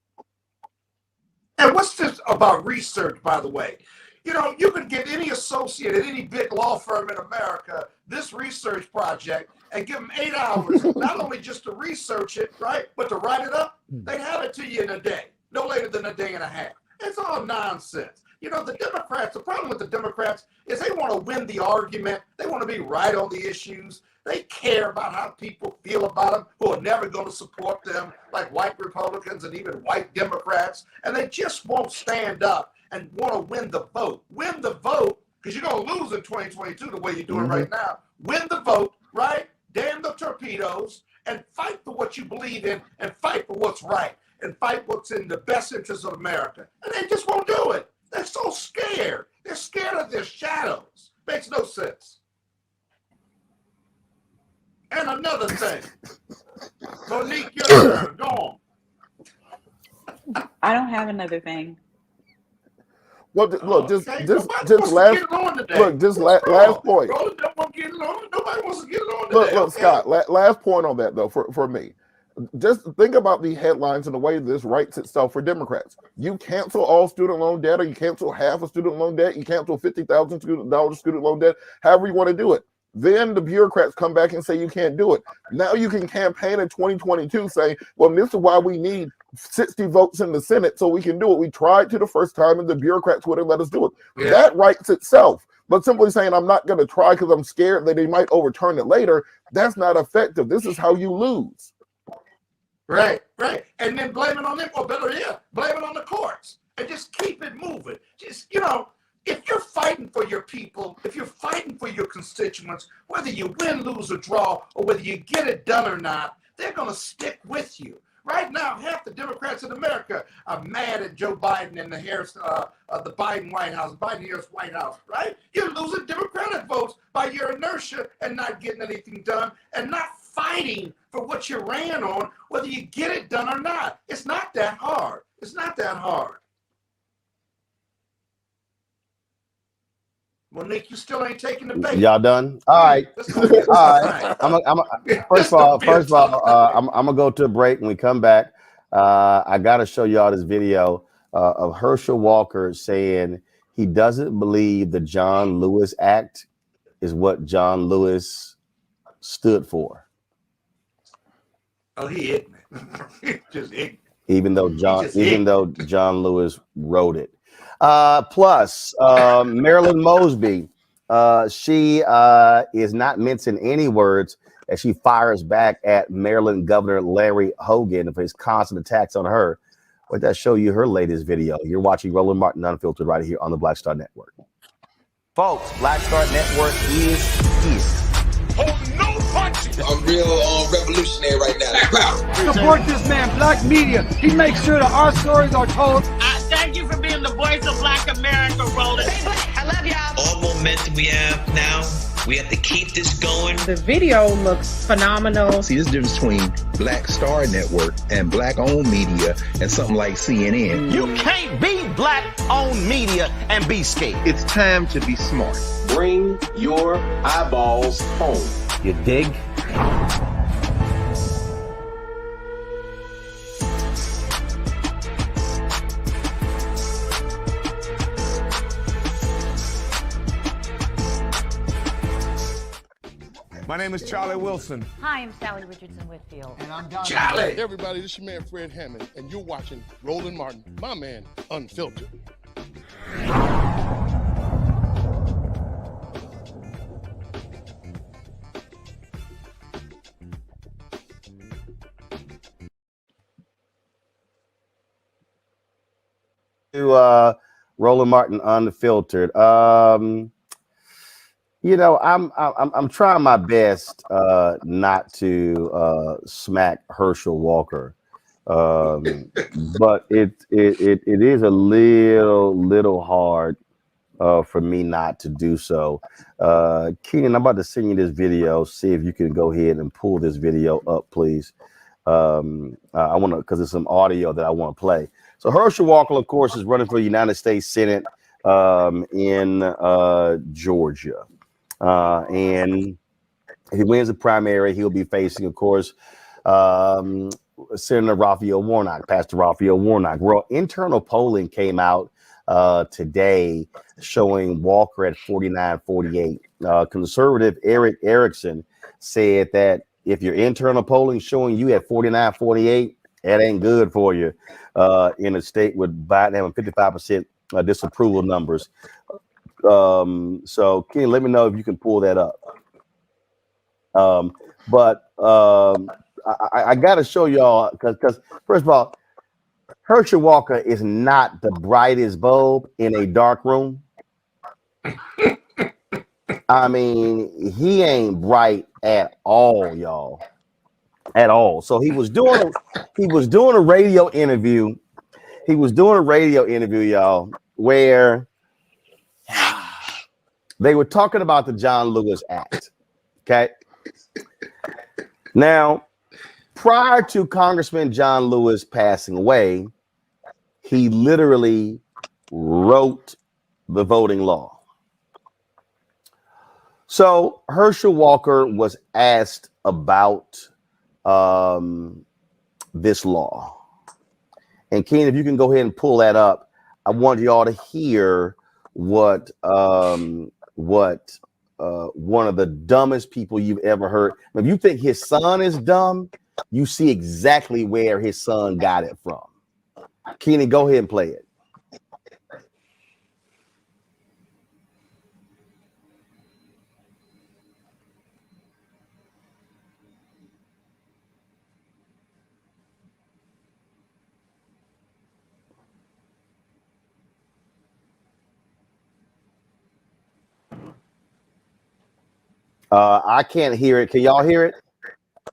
And what's this about research, by the way? You know, you can get any associate at any big law firm in America this research project and give them 8 hours, not only just to research it, right, but to write it up. They have it to you in a day, no later than a day and a half. It's all nonsense. You know, the problem with the Democrats is they want to win the argument. They want to be right on the issues. They care about how people feel about them who are never going to support them, like white Republicans and even white Democrats. And they just won't stand up and want to win the vote. Win the vote, because you're going to lose in 2022 the way you're doing right now. Win the vote, right? Damn the torpedoes, and fight for what you believe in, and fight for what's right, and fight what's in the best interest of America. And they just won't do it. They're so scared. They're scared of their shadows. Makes no sense. And another thing. Monique, your turn. Go on. I don't have another thing. Well, look, just last point. Nobody wants to get it on Look, today. Okay? Scott, last point on that, though, for me. Just think about the headlines and the way this writes itself for Democrats. You cancel all student loan debt, or you cancel half of student loan debt, you cancel $50,000 student loan debt, however you want to do it. Then the bureaucrats come back and say you can't do it. Now you can campaign in 2022 saying, well, this is why we need 60 votes in the Senate so we can do it. We tried to the first time and the bureaucrats wouldn't let us do it. Yeah. That writes itself. But simply saying I'm not going to try because I'm scared that they might overturn it later, that's not effective. This is how you lose. Right. And then blame it on them, or better yet, blame it on the courts and just keep it moving. Just, if you're fighting for your people, if you're fighting for your constituents, whether you win, lose, or draw, or whether you get it done or not, they're going to stick with you. Right now, half the Democrats in America are mad at Joe Biden and the Biden White House, Biden-Harris White House, right? You're losing Democratic votes by your inertia and not getting anything done and not fighting for what you ran on, whether you get it done or not. It's not that hard. It's not that hard. Monique, you still ain't taking the bait. Y'all done? All right. All right. First of all, I'm gonna go to a break. When we come back, I gotta show y'all this video of Herschel Walker saying he doesn't believe the John Lewis Act is what John Lewis stood for. Oh, he ignorant. Just ignorant. Even though John Lewis wrote it. Plus, Marilyn Mosby, she is not mincing any words as she fires back at Maryland Governor Larry Hogan for his constant attacks on her. Let that show you her latest video. You're watching Roland Martin Unfiltered right here on the Black Star Network. Folks, Black Star Network is here. Oh, no punches! I'm real revolutionary right now. Support this man, Black Media. He makes sure that our stories are told. Thank you for being the voice of Black America, Roland. I love y'all. All momentum we have now, we have to keep this going. The video looks phenomenal. See, there's a difference between Black Star Network and Black-owned media and something like CNN. You can't be Black-owned media and be scared. It's time to be smart. Bring your eyeballs home. You dig? My name is Charlie Wilson. Hi, I'm Sally Richardson Whitfield. And I'm Don. Charlie. Hey everybody, this is your man Fred Hammond, and you're watching Roland Martin, my man, Unfiltered. To Roland Martin Unfiltered. I'm trying my best not to smack Herschel Walker, but it is a little hard for me not to do so. Keenan, I'm about to send you this video. See if you can go ahead and pull this video up, please. I want to, because there's some audio that I want to play. So Herschel Walker, of course, is running for the United States Senate in Georgia. And if he wins the primary, he'll be facing, of course, Senator Raphael Warnock, Pastor Raphael Warnock. Well, internal polling came out today showing Walker at 49-48. Conservative Eric Erickson said that if your internal polling showing you at 49-48, that ain't good for you in a state with Biden having 55% disapproval numbers. So Kenny, let me know if you can pull that up. I got to show y'all because first of all, Herschel Walker is not the brightest bulb in a dark room. I mean, he ain't bright at all, y'all. At all. So he was doing a radio interview. He was doing a radio interview, y'all, where they were talking about the John Lewis Act. Okay. Now, prior to Congressman John Lewis passing away, he literally wrote the voting law. So Herschel Walker was asked about this law. And Keen, if you can go ahead and pull that up, I want y'all to hear what one of the dumbest people you've ever heard. If you think his son is dumb, you see exactly where his son got it from. Keenan, go ahead and play it. I can't hear it. Can y'all hear it?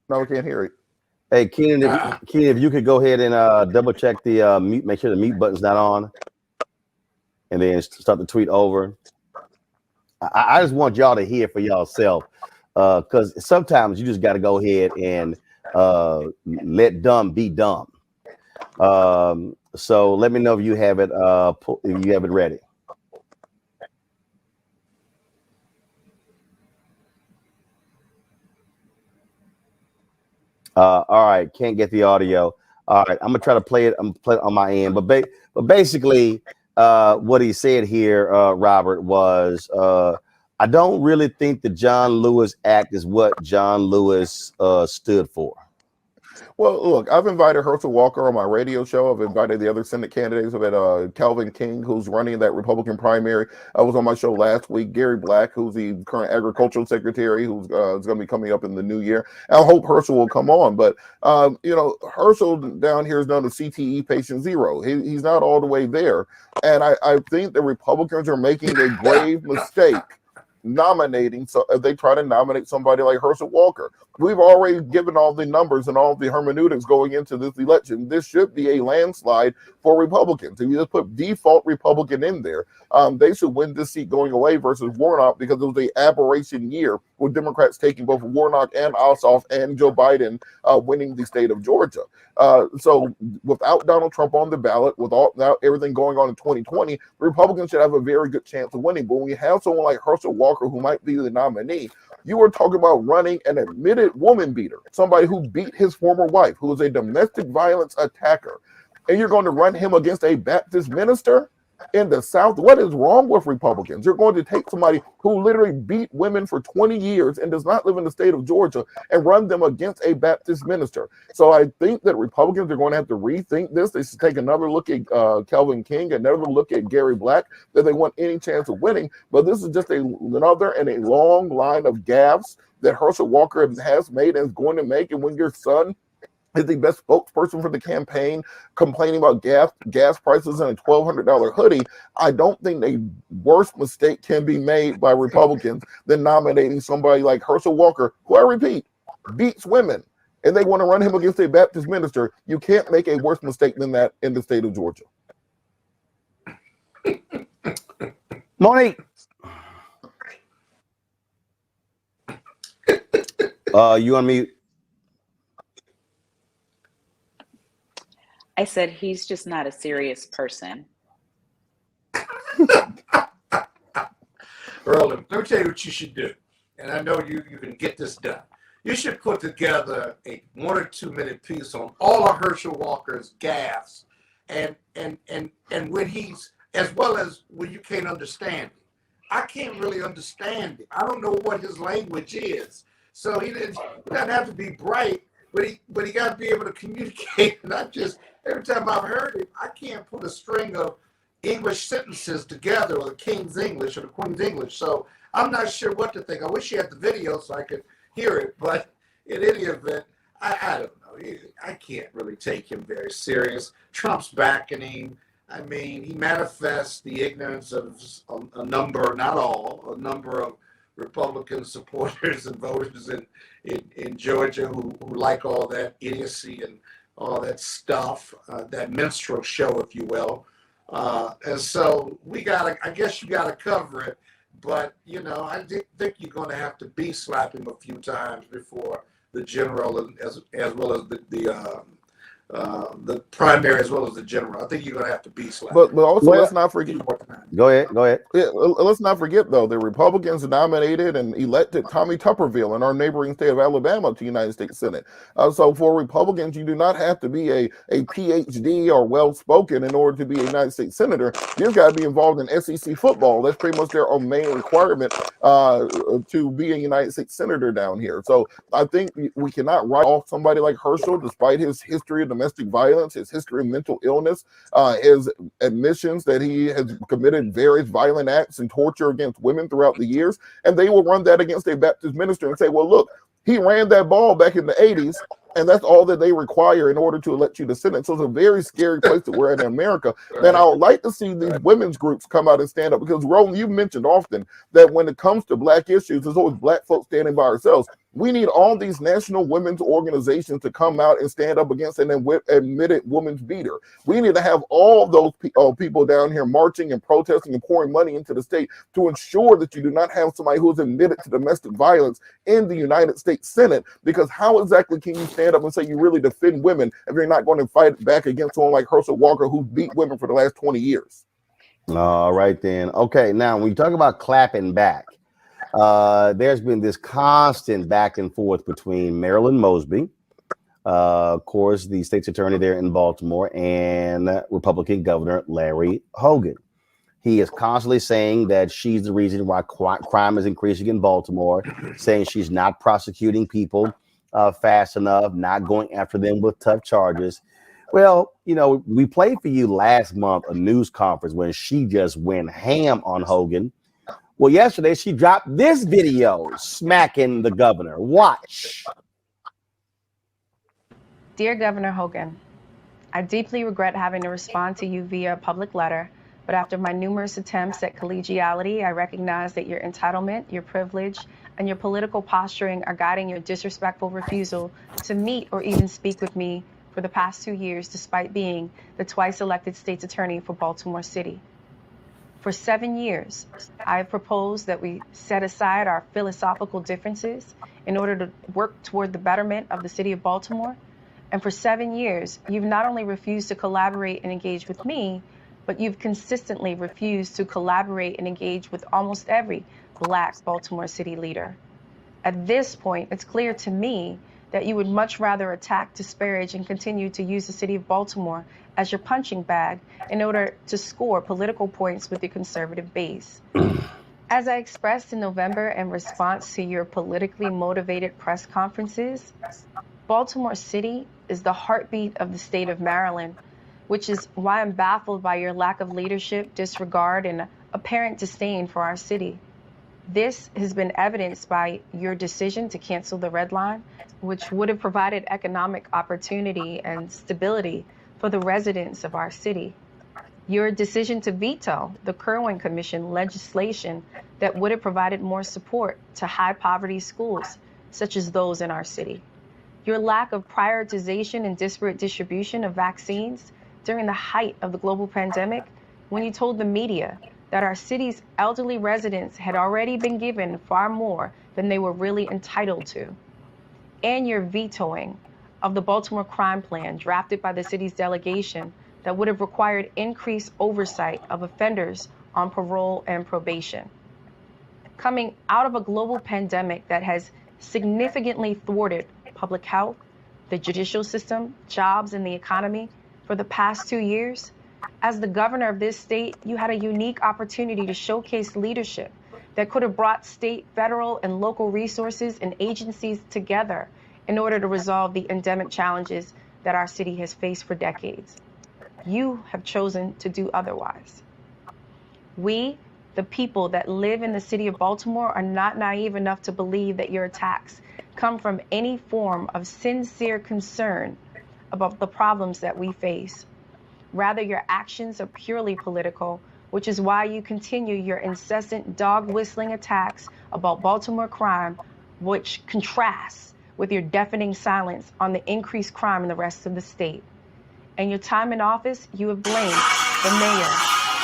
No, we can't hear it. Hey, Keenan, if you could go ahead and double check the mute, make sure the mute button's not on, and then start the tweet over. I just want y'all to hear for y'allself, because sometimes you just got to go ahead and let dumb be dumb. So let me know if you have it. If you have it ready. All right, can't get the audio. All right, I'm gonna try to play it. I'm gonna play it on my end, but basically, what he said here, Robert, was I don't really think the John Lewis Act is what John Lewis stood for. Well, look, I've invited Herschel Walker on my radio show. I've invited the other Senate candidates. I've had Calvin King, who's running that Republican primary. I was on my show last week. Gary Black, who's the current agricultural secretary, who's going to be coming up in the new year. I hope Herschel will come on. But, Herschel down here is known as CTE patient zero. He's not all the way there. And I think the Republicans are making a grave mistake nominating, so if they try to nominate somebody like Herschel Walker. We've already given all the numbers and all the hermeneutics going into this election. This should be a landslide for Republicans. If you just put default Republican in there, they should win this seat going away versus Warnock, because it was an aberration year with Democrats taking both Warnock and Ossoff and Joe Biden winning the state of Georgia. So without Donald Trump on the ballot, without everything going on in 2020, the Republicans should have a very good chance of winning. But when you have someone like Herschel Walker, who might be the nominee, you are talking about running an admitted woman beater, somebody who beat his former wife, who is a domestic violence attacker, and you're going to run him against a Baptist minister in the South? What is wrong with Republicans? You're going to take somebody who literally beat women for 20 years and does not live in the state of Georgia and run them against a Baptist minister. So I think that Republicans are going to have to rethink this. They should take another look at Calvin King, another look at Gary Black, that they want any chance of winning. But this is just another and a long line of gaffes that Herschel Walker has made and is going to make. And when your son is the best spokesperson for the campaign, complaining about gas prices and a $1,200 hoodie, I don't think a worse mistake can be made by Republicans than nominating somebody like Herschel Walker, who, I repeat, beats women, and they want to run him against a Baptist minister. You can't make a worse mistake than that in the state of Georgia. Monique. You on mute? I said he's just not a serious person. Roland, let me tell you what you should do. And I know you can get this done. You should put together a 1 or 2 minute piece on all of Herschel Walker's gaffes and when he's, as well as when you can't understand it. I can't really understand it. I don't know what his language is. So he doesn't have to be bright, but he got to be able to communicate. Not just every time I've heard it, I can't put a string of English sentences together, or the King's English or the Queen's English. So I'm not sure what to think. I wish you had the video so I could hear it. But in any event, I don't know. I can't really take him very serious. Trump's backing him. I mean, he manifests the ignorance of a number, not all, a number of Republican supporters and voters in Georgia who like all that idiocy and all that stuff, that minstrel show, if you will. And so I guess you gotta cover it, but I think you're gonna have to slap him a few times before the general, as well as the primary as well as the general. I think you're going to have to be slapped. But also, Well, let's not forget. Go ahead. Yeah, let's not forget, though, the Republicans nominated and elected Tommy Tuberville in our neighboring state of Alabama to the United States Senate. So for Republicans, you do not have to be a PhD or well-spoken in order to be a United States Senator. You've got to be involved in SEC football. That's pretty much their main requirement to be a United States Senator down here. So I think we cannot write off somebody like Herschel, despite his history of domestic violence, his history of mental illness, his admissions that he has committed various violent acts and torture against women throughout the years, and they will run that against a Baptist minister and say, well, look, he ran that ball back in the 80s, and that's all that they require in order to elect you to Senate. So it's a very scary place that we're in America. And I would like to see these women's groups come out and stand up, because, Roland, you mentioned often that when it comes to Black issues, there's always Black folks standing by ourselves. We need all these national women's organizations to come out and stand up against an admitted woman's beater. We need to have all those people down here marching and protesting and pouring money into the state to ensure that you do not have somebody who is admitted to domestic violence in the United States Senate, because how exactly can you stand up and say you really defend women if you're not going to fight back against someone like Herschel Walker, who beat women for the last 20 years? All right, then. Okay, now when you talk about clapping back, there's been this constant back and forth between Marilyn Mosby, of course, the state's attorney there in Baltimore, and Republican Governor Larry Hogan. He is constantly saying that she's the reason why crime is increasing in Baltimore, saying she's not prosecuting people fast enough, not going after them with tough charges. Well, you know, we played for you last month a news conference when she just went ham on Hogan. Well, yesterday she dropped this video smacking the governor. Watch. Dear Governor Hogan, I deeply regret having to respond to you via a public letter, but after my numerous attempts at collegiality, I recognize that your entitlement, your privilege, and your political posturing are guiding your disrespectful refusal to meet or even speak with me for the past 2 years, despite being the twice elected state's attorney for Baltimore City. For 7 years, I have proposed that we set aside our philosophical differences in order to work toward the betterment of the city of Baltimore. And for 7 years, you've not only refused to collaborate and engage with me, but you've consistently refused to collaborate and engage with almost every Black Baltimore City leader. At this point, it's clear to me that you would much rather attack, disparage, and continue to use the city of Baltimore as your punching bag in order to score political points with your conservative base. As I expressed in November in response to your politically motivated press conferences, Baltimore City is the heartbeat of the state of Maryland, which is why I'm baffled by your lack of leadership, disregard, and apparent disdain for our city. This has been evidenced by your decision to cancel the Red Line, which would have provided economic opportunity and stability for the residents of our city. Your decision to veto the Kerwin Commission legislation that would have provided more support to high poverty schools, such as those in our city. Your lack of prioritization and disparate distribution of vaccines during the height of the global pandemic, when you told the media that our city's elderly residents had already been given far more than they were really entitled to. And your vetoing of the Baltimore crime plan drafted by the city's delegation that would have required increased oversight of offenders on parole and probation. Coming out of a global pandemic that has significantly thwarted public health, the judicial system, jobs, and the economy for the past 2 years, as the governor of this state, you had a unique opportunity to showcase leadership that could have brought state, federal, and local resources and agencies together in order to resolve the endemic challenges that our city has faced for decades. You have chosen to do otherwise. We, the people that live in the city of Baltimore, are not naive enough to believe that your attacks come from any form of sincere concern about the problems that we face. Rather, your actions are purely political, which is why you continue your incessant dog-whistling attacks about Baltimore crime, which contrasts with your deafening silence on the increased crime in the rest of the state. In your time in office, you have blamed the mayor,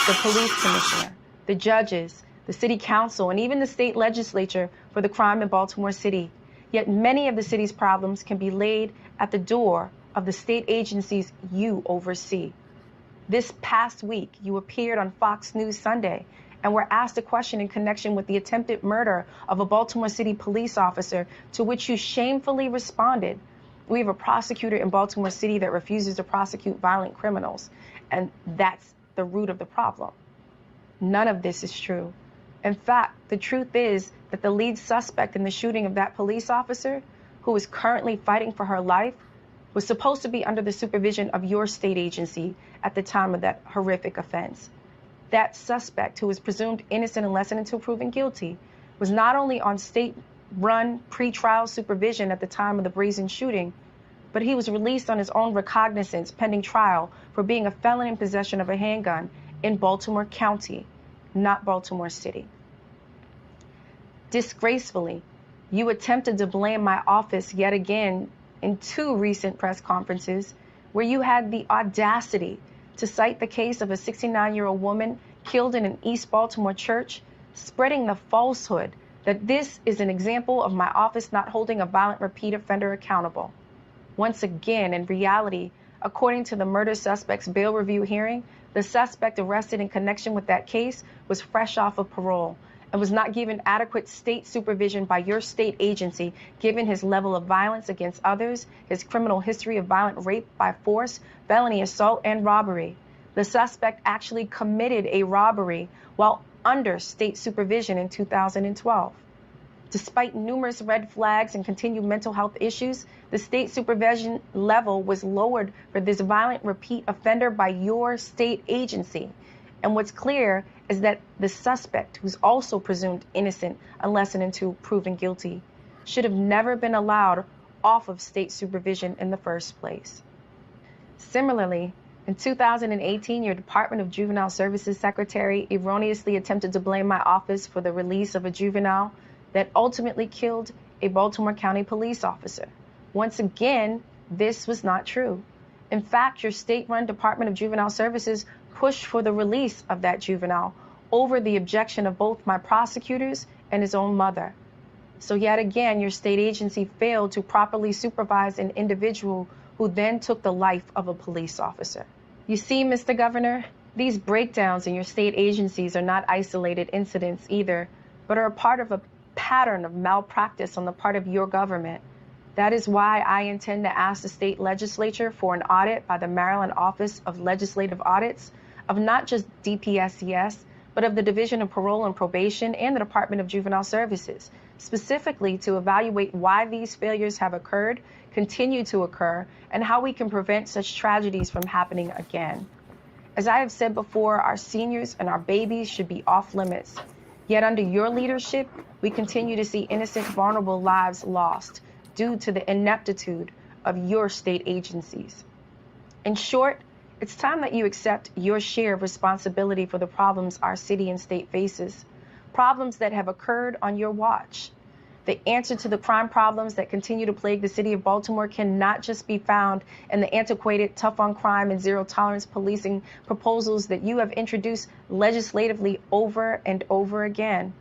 the police commissioner, the judges, the city council, and even the state legislature for the crime in Baltimore City. Yet many of the city's problems can be laid at the door of the state agencies you oversee. This past week, you appeared on Fox News Sunday and were asked a question in connection with the attempted murder of a Baltimore City police officer, to which you shamefully responded, "We have a prosecutor in Baltimore City that refuses to prosecute violent criminals, and that's the root of the problem." None of this is true. In fact, the truth is that the lead suspect in the shooting of that police officer, who is currently fighting for her life, was supposed to be under the supervision of your state agency at the time of that horrific offense. That suspect, who is presumed innocent unless and until proven guilty, was not only on state-run pretrial supervision at the time of the brazen shooting, but he was released on his own recognizance pending trial for being a felon in possession of a handgun in Baltimore County, not Baltimore City. Disgracefully, you attempted to blame my office yet again in 2 recent press conferences, where you had the audacity to cite the case of a 69-year-old woman killed in an East Baltimore church, spreading the falsehood that this is an example of my office not holding a violent repeat offender accountable. Once again, in reality, according to the murder suspect's bail review hearing, the suspect arrested in connection with that case was fresh off of parole and was not given adequate state supervision by your state agency, given his level of violence against others, his criminal history of violent rape by force, felony assault, and robbery. The suspect actually committed a robbery while under state supervision in 2012. Despite numerous red flags and continued mental health issues, the state supervision level was lowered for this violent repeat offender by your state agency. And what's clear is that the suspect, who's also presumed innocent unless and until proven guilty, should have never been allowed off of state supervision in the first place. Similarly, in 2018, your Department of Juvenile Services Secretary erroneously attempted to blame my office for the release of a juvenile that ultimately killed a Baltimore County police officer. Once again, this was not true. In fact, your state-run Department of Juvenile Services pushed for the release of that juvenile over the objection of both my prosecutors and his own mother. So yet again, your state agency failed to properly supervise an individual who then took the life of a police officer. You see, Mr. Governor, these breakdowns in your state agencies are not isolated incidents either, but are a part of a pattern of malpractice on the part of your government. That is why I intend to ask the state legislature for an audit by the Maryland Office of Legislative Audits of not just DPSCS, but of the Division of Parole and Probation and the Department of Juvenile Services, specifically to evaluate why these failures have occurred, continue to occur, and how we can prevent such tragedies from happening again. As I have said before, our seniors and our babies should be off limits. Yet under your leadership, we continue to see innocent, vulnerable lives lost due to the ineptitude of your state agencies. In short, it's time that you accept your share of responsibility for the problems our city and state faces, problems that have occurred on your watch. The answer to the crime problems that continue to plague the city of Baltimore cannot just be found in the antiquated tough on crime and zero tolerance policing proposals that you have introduced legislatively over and over again.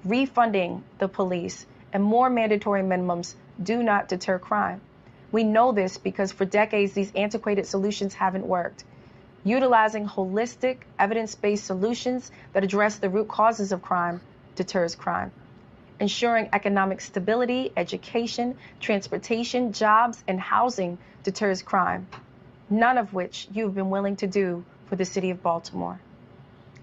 Refunding the police and more mandatory minimums do not deter crime. We know this because for decades these antiquated solutions haven't worked. Utilizing holistic, evidence-based solutions that address the root causes of crime deters crime. Ensuring economic stability, education, transportation, jobs, and housing deters crime, none of which you've been willing to do for the city of Baltimore.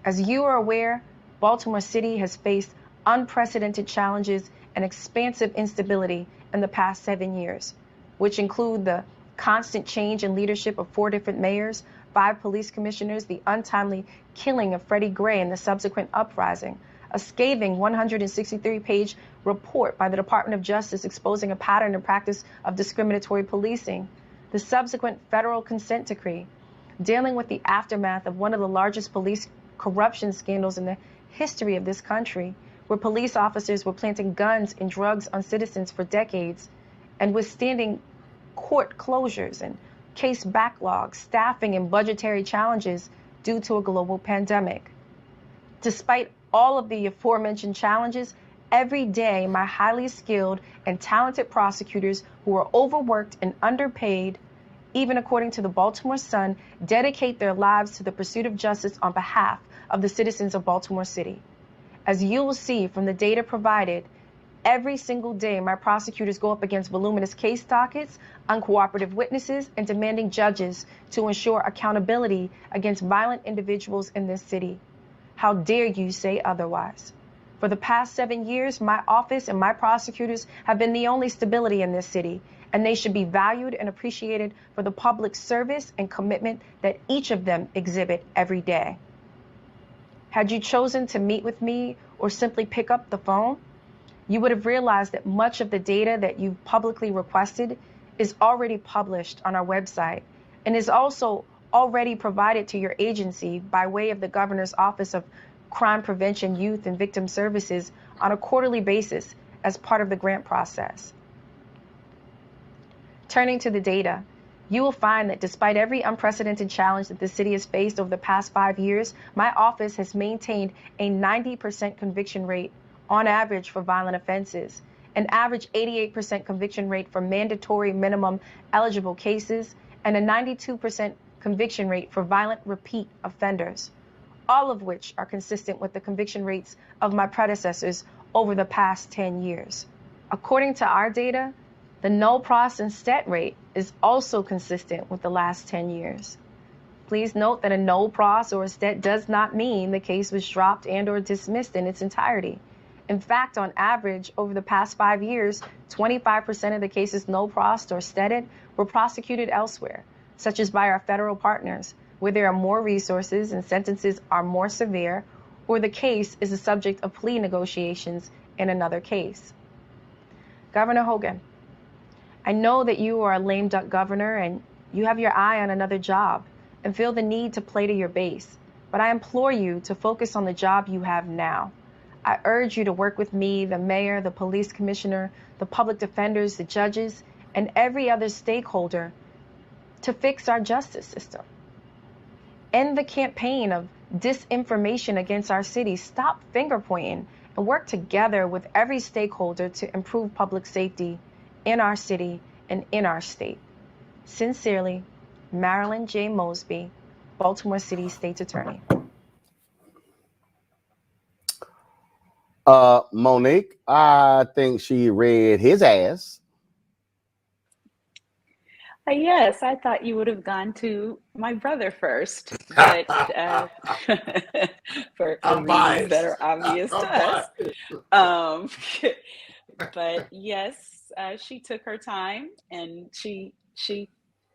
As you are aware, Baltimore City has faced unprecedented challenges and expansive instability in the past 7 years, which include the constant change in leadership of 4 different mayors, 5 police commissioners, the untimely killing of Freddie Gray and the subsequent uprising, a scathing 163-page report by the Department of Justice exposing a pattern and practice of discriminatory policing, the subsequent federal consent decree, dealing with the aftermath of one of the largest police corruption scandals in the history of this country, where police officers were planting guns and drugs on citizens for decades, and withstanding court closures and case backlogs, staffing and budgetary challenges due to a global pandemic. Despite all of the aforementioned challenges, every day my highly skilled and talented prosecutors who are overworked and underpaid even according to the Baltimore Sun, dedicate their lives to the pursuit of justice on behalf of the citizens of Baltimore City. As you will see from the data provided, every single day my prosecutors go up against voluminous case dockets, uncooperative witnesses, and demanding judges to ensure accountability against violent individuals in this city. How dare you say otherwise? For the past 7 years, my office and my prosecutors have been the only stability in this city, and they should be valued and appreciated for the public service and commitment that each of them exhibit every day. Had you chosen to meet with me or simply pick up the phone, you would have realized that much of the data that you've publicly requested is already published on our website and is also already provided to your agency by way of the Governor's Office of Crime Prevention, Youth, and Victim Services on a quarterly basis as part of the grant process. Turning to the data, you will find that despite every unprecedented challenge that the city has faced over the past 5 years, my office has maintained a 90% conviction rate on average for violent offenses, an average 88% conviction rate for mandatory minimum eligible cases, and a 92% conviction rate for violent repeat offenders, all of which are consistent with the conviction rates of my predecessors over the past 10 years. According to our data, the no pros and stet rate is also consistent with the last 10 years. Please note that a no pros or a stet does not mean the case was dropped and or dismissed in its entirety. In fact, on average, over the past 5 years, 25% of the cases no pros or stetted were prosecuted elsewhere, such as by our federal partners, where there are more resources and sentences are more severe, or the case is the subject of plea negotiations in another case. Governor Hogan, I know that you are a lame duck governor and you have your eye on another job and feel the need to play to your base, but I implore you to focus on the job you have now. I urge you to work with me, the mayor, the police commissioner, the public defenders, the judges, and every other stakeholder to fix our justice system. End the campaign of disinformation against our city. Stop finger pointing and work together with every stakeholder to improve public safety in our city and in our state. Sincerely, Marilyn J. Mosby, Baltimore City State's Attorney. Monique, I think she read his ass. Yes, I thought you would have gone to my brother first, but for reasons that are obvious to us. But yes, she took her time and she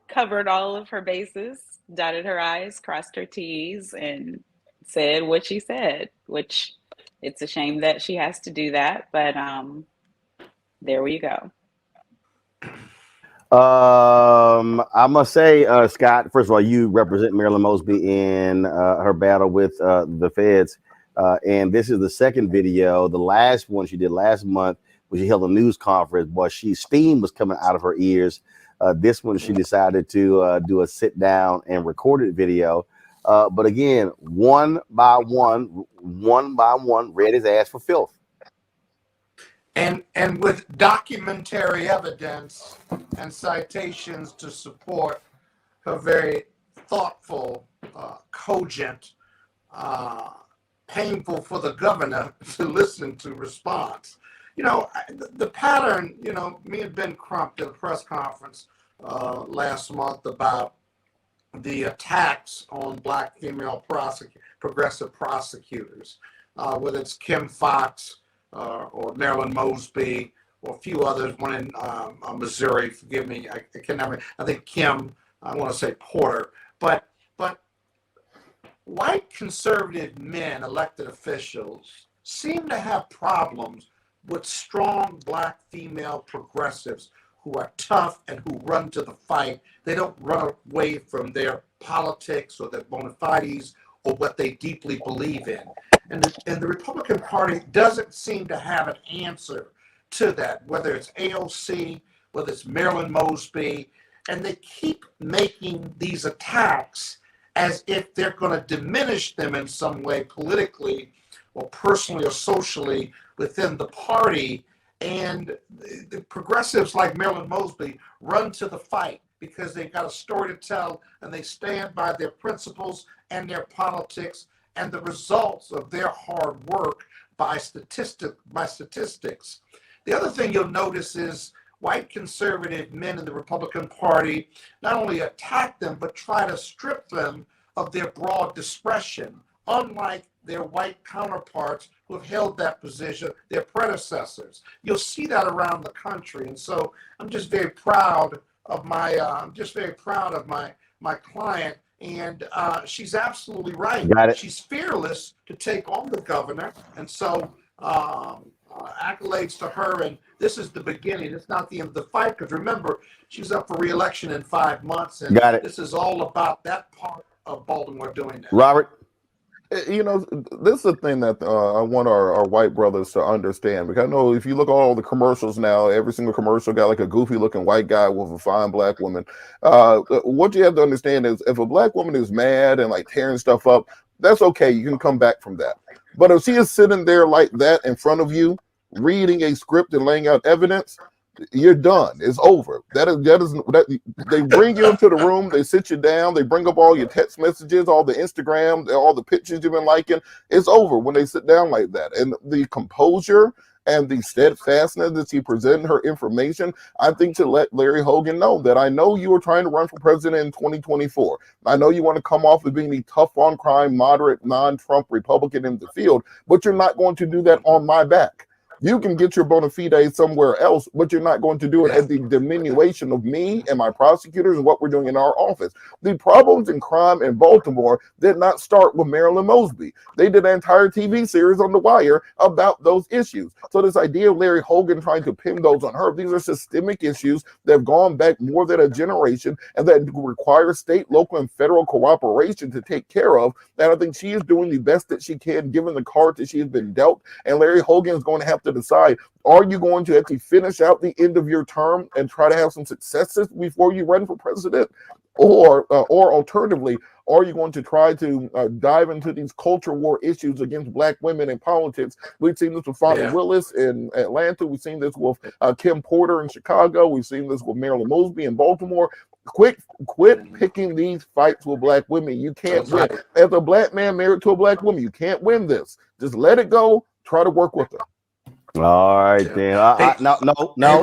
covered all of her bases, dotted her I's, crossed her T's, and said what she said, which it's a shame that she has to do that, but there we go. I must say, Scott, first of all, you represent Marilyn Mosby in her battle with the feds. And this is the second video. The last one she did last month, when she held a news conference, but steam was coming out of her ears. This one, she decided to do a sit down and recorded video. But again, one by one, read his ass for filth. And with documentary evidence and citations to support her very thoughtful, cogent, painful for the governor to listen to response. You know, the pattern, you know, me and Ben Crump did a press conference last month about the attacks on Black female progressive prosecutors, whether it's Kim Foxx, or Marilyn Mosby, or a few others, one in Missouri, forgive me, I can never, I think Kim, I want to say Porter, but white conservative men, elected officials, seem to have problems with strong Black female progressives who are tough and who run to the fight. They don't run away from their politics or their bona fides or what they deeply believe in. And the Republican Party doesn't seem to have an answer to that, whether it's AOC, whether it's Marilyn Mosby, and they keep making these attacks as if they're going to diminish them in some way politically or personally or socially within the party. And the progressives like Marilyn Mosby run to the fight. because they've got a story to tell and they stand by their principles and their politics and the results of their hard work by statistics. The other thing you'll notice is white conservative men in the Republican Party not only attack them, but try to strip them of their broad discretion, unlike their white counterparts who have held that position, their predecessors. You'll see that around the country. And so I'm just very proud of my client. And she's absolutely right. Got it. She's fearless to take on the governor. And so accolades to her. And this is the beginning. It's not the end of the fight, because remember, she's up for re-election in 5 months. And Got it. This is all about that part of Baltimore doing that. Robert? You know, this is the thing that I want our white brothers to understand, because I know if you look at all the commercials now, every single commercial got like a goofy looking white guy with a fine black woman. What you have to understand is if a black woman is mad and like tearing stuff up, that's okay. You can come back from that. But if she is sitting there like that in front of you, reading a script and laying out evidence, you're done. It's over. They bring you into the room, they sit you down, they bring up all your text messages, all the Instagram, all the pictures you've been liking. It's over when they sit down like that. And the composure and the steadfastness that she presented her information, I think, to let Larry Hogan know that I know you were trying to run for president in 2024. I know you want to come off as being the tough on crime, moderate, non-Trump Republican in the field, but you're not going to do that on my back. You can get your bona fides somewhere else, but you're not going to do it at the diminution of me and my prosecutors and what we're doing in our office. The problems in crime in Baltimore did not start with Marilyn Mosby. They did an entire TV series on The Wire about those issues. So this idea of Larry Hogan trying to pin those on her, these are systemic issues that have gone back more than a generation and that require state, local, and federal cooperation to take care of. And I think she is doing the best that she can given the card that she has been dealt. And Larry Hogan is going to have to decide, are you going to actually finish out the end of your term and try to have some successes before you run for president? Or alternatively, are you going to try to dive into these culture war issues against black women in politics? We've seen this with Fonda Willis in Atlanta. We've seen this with Kim Porter in Chicago. We've seen this with Marilyn Mosby in Baltimore. Quit picking these fights with black women. You can't win. As a black man married to a black woman, you can't win this. Just let it go. Try to work with her. All right, then. No, not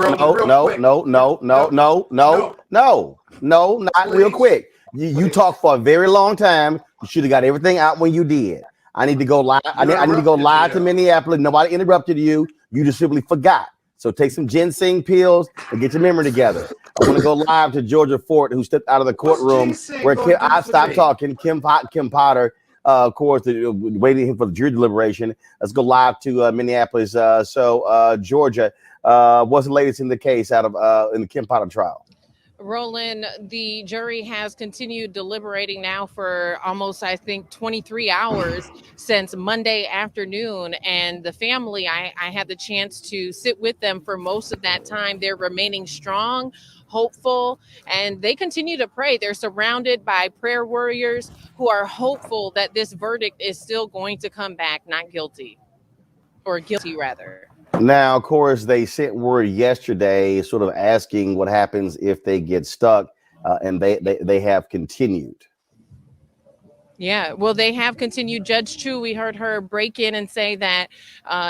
real quick. You talked for a very long time. You should have got everything out when you did. I need to go live. I need to go live to Minneapolis. Nobody interrupted you. You just simply forgot. So take some ginseng pills and get your memory together. I want to go live to Georgia Fort, who stepped out of the courtroom where I stopped talking. Kim Potter. Of course, waiting for the jury deliberation. Let's go live to Minneapolis. Georgia, what's the latest in the case out of in the Kim Potter trial? Roland, the jury has continued deliberating now for almost, I think, 23 hours since Monday afternoon. And the family, I had the chance to sit with them for most of that time. They're remaining strong, hopeful, and they continue to pray. They're surrounded by prayer warriors who are hopeful that this verdict is still going to come back not guilty, or guilty rather. Now, of course, they sent word yesterday sort of asking what happens if they get stuck, and they have continued. Yeah, well, they have continued. Judge Chu, we heard her break in and say that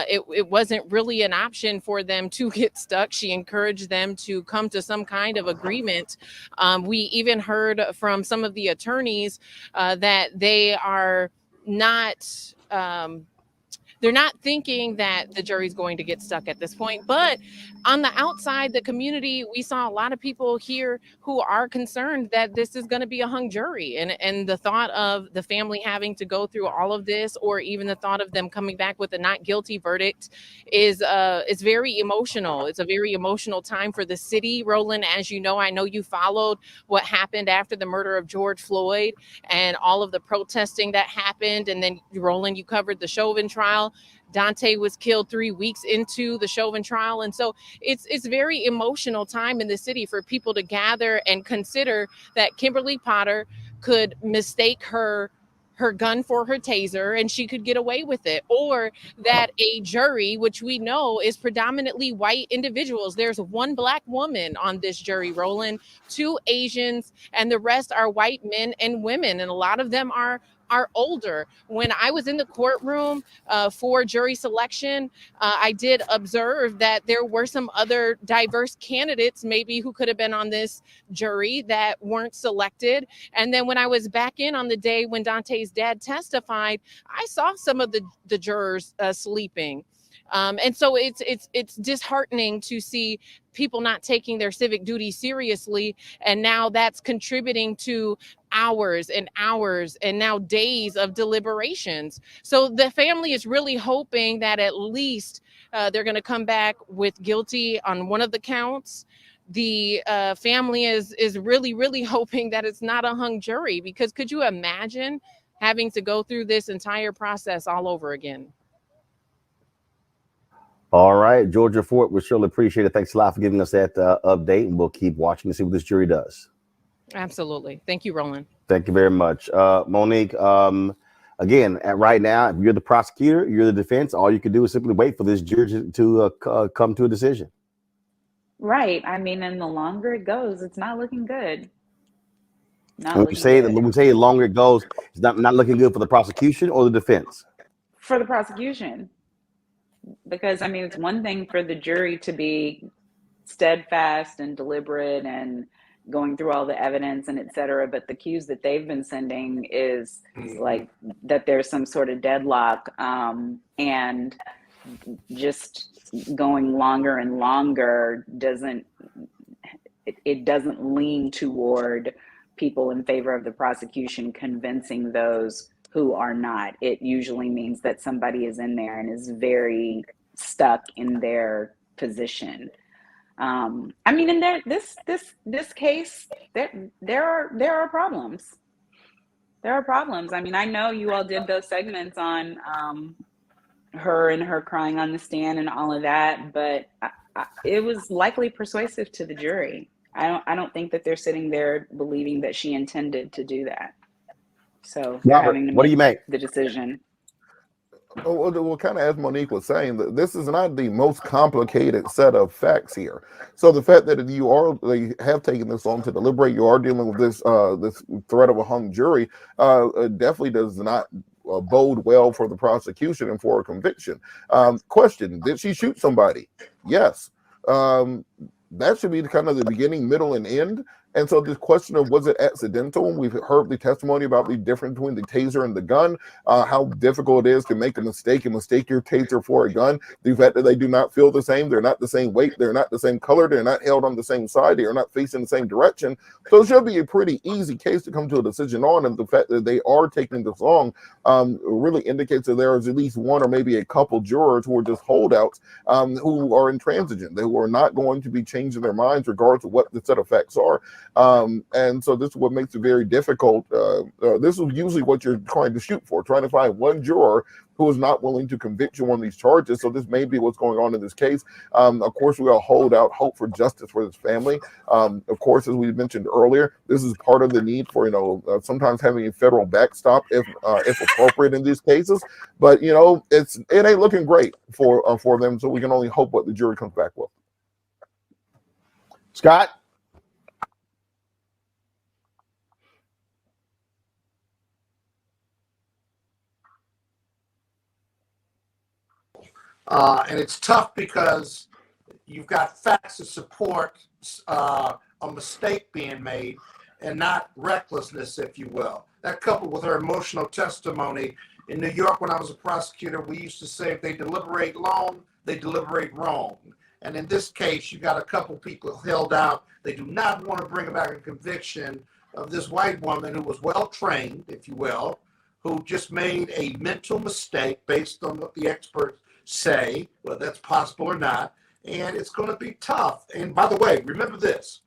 it wasn't really an option for them to get stuck. She encouraged them to come to some kind of agreement. We even heard from some of the attorneys that they are not... they're not thinking that the jury's going to get stuck at this point. But on the outside, the community, we saw a lot of people here who are concerned that this is going to be a hung jury. And the thought of the family having to go through all of this, or even the thought of them coming back with a not guilty verdict, is very emotional. It's a very emotional time for the city. Roland, as you know, I know you followed what happened after the murder of George Floyd and all of the protesting that happened. And then, Roland, you covered the Chauvin trial. Dante was killed 3 weeks into the Chauvin trial. And so it's very emotional time in the city for people to gather and consider that Kimberly Potter could mistake her her gun for her taser and she could get away with it, or that a jury, which we know is predominantly white individuals, there's one Black woman on this jury, Roland, 2 Asians, and the rest are white men and women, and a lot of them are older. When I was in the courtroom for jury selection, I did observe that there were some other diverse candidates maybe who could have been on this jury that weren't selected. And then when I was back in on the day when Dante's dad testified, I saw some of the jurors sleeping. And so it's disheartening to see people not taking their civic duty seriously. And now that's contributing to hours and hours and now days of deliberations. So the family is really hoping that at least they're going to come back with guilty on one of the counts. The family is really, really hoping that it's not a hung jury, because could you imagine having to go through this entire process all over again? All right, Georgia Fort, we surely appreciate it. Thanks a lot for giving us that update, and we'll keep watching to see what this jury does. Absolutely. Thank you, Roland. Thank you very much. Monique, again, right now, if you're the prosecutor, you're the defense, all you can do is simply wait for this jury to come to a decision. Right. I mean, and the longer it goes, it's not looking good. When we say the longer it goes, it's not looking good for the prosecution or the defense? For the prosecution. Because, I mean, it's one thing for the jury to be steadfast and deliberate and going through all the evidence and et cetera, but the cues that they've been sending is like that there's some sort of deadlock, and just going longer and longer doesn't lean toward people in favor of the prosecution convincing those who are not. It usually means that somebody is in there and is very stuck in their position. I mean, in this case, there are problems. There are problems. I mean, I know you all did those segments on her and her crying on the stand and all of that, but it was likely persuasive to the jury. I don't think that they're sitting there believing that she intended to do that. So they're having to what do you make the decision? Well, kind of as Monique was saying, that this is not the most complicated set of facts here. So the fact that they have taken this long to deliberate, you are dealing with this this threat of a hung jury, definitely does not bode well for the prosecution and for a conviction. Question: did she shoot somebody? Yes. That should be kind of the beginning, middle, and end. And so this question of was it accidental? We've heard the testimony about the difference between the taser and the gun, how difficult it is to make a mistake and mistake your taser for a gun. The fact that they do not feel the same, they're not the same weight, they're not the same color, they're not held on the same side, they are not facing the same direction. So it should be a pretty easy case to come to a decision on. And the fact that they are taking this long really indicates that there is at least one or maybe a couple jurors who are just holdouts, who are intransigent, who are not going to be changing their minds regardless of what the set of facts are. And so this is what makes it very difficult. This is usually what you're trying to shoot for, trying to find one juror who is not willing to convict you on these charges. So this may be what's going on in this case. Of course, we all hold out hope for justice for this family. Of course, as we mentioned earlier, this is part of the need for, sometimes having a federal backstop if appropriate in these cases. But, it ain't looking great for them. So we can only hope what the jury comes back with. Scott? And it's tough because you've got facts to support a mistake being made and not recklessness, if you will. That coupled with her emotional testimony. In New York, when I was a prosecutor, we used to say if they deliberate long, they deliberate wrong. And in this case, you got a couple people held out. They do not want to bring about a conviction of this white woman who was well trained, if you will, who just made a mental mistake based on what the experts say, whether that's possible or not, and it's going to be tough. And by the way, remember this,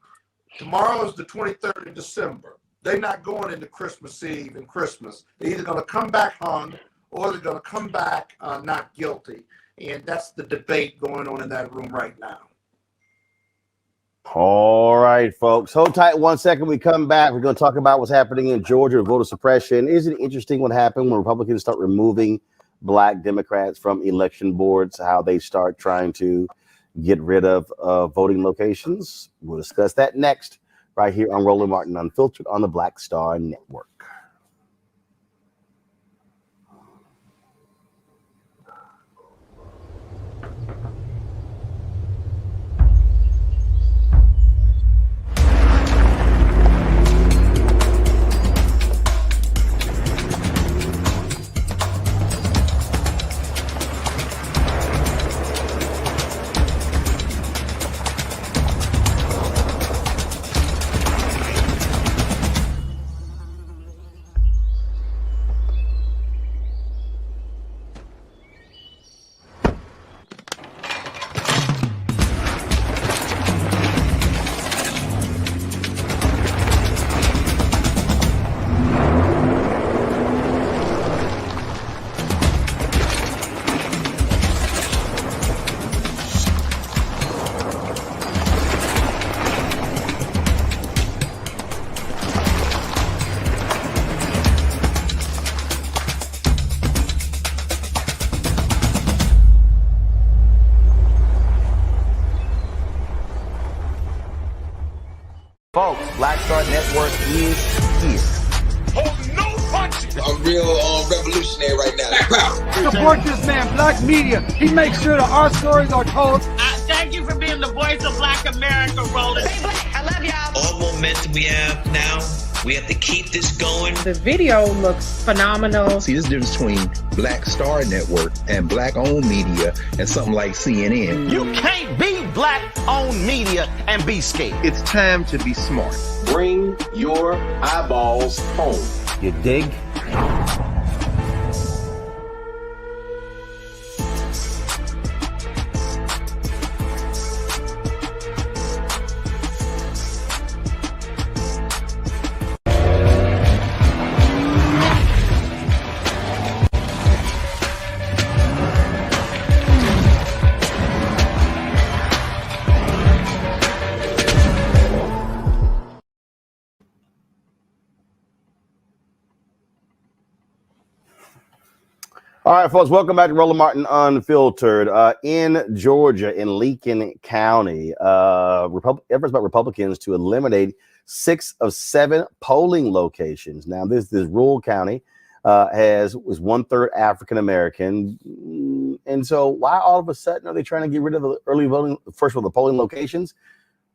tomorrow is the 23rd of December. They're not going into Christmas Eve and Christmas. They're either going to come back hung or they're going to come back not guilty. And that's the debate going on in that room right now. All right, folks. Hold tight 1 second. We come back. We're going to talk about what's happening in Georgia with voter suppression. Isn't it interesting what happened when Republicans start removing Black Democrats from election boards, how they start trying to get rid of voting locations? We'll discuss that next, right here on Roland Martin Unfiltered on the Black Star Network. Folks, Black Star Network is here. Hold no punches. I'm real revolutionary right now. Support this man, Black Media. He makes sure that our stories are told. Thank you for being the voice of Black America, Roland. Stay black. I love y'all. All momentum we have now, we have to keep this going. The video looks phenomenal. See, there's a difference between Black Star Network and Black-owned media and something like CNN. You can't be Black-owned media and be scared. It's time to be smart. Bring your eyeballs home. You dig? All right, folks, welcome back to Roland Martin Unfiltered. In Georgia, in Lincoln County, efforts by Republicans to eliminate 6 of 7 polling locations. Now, this rural county was 1/3 African American. And so why all of a sudden are they trying to get rid of the early voting, first of all, the polling locations?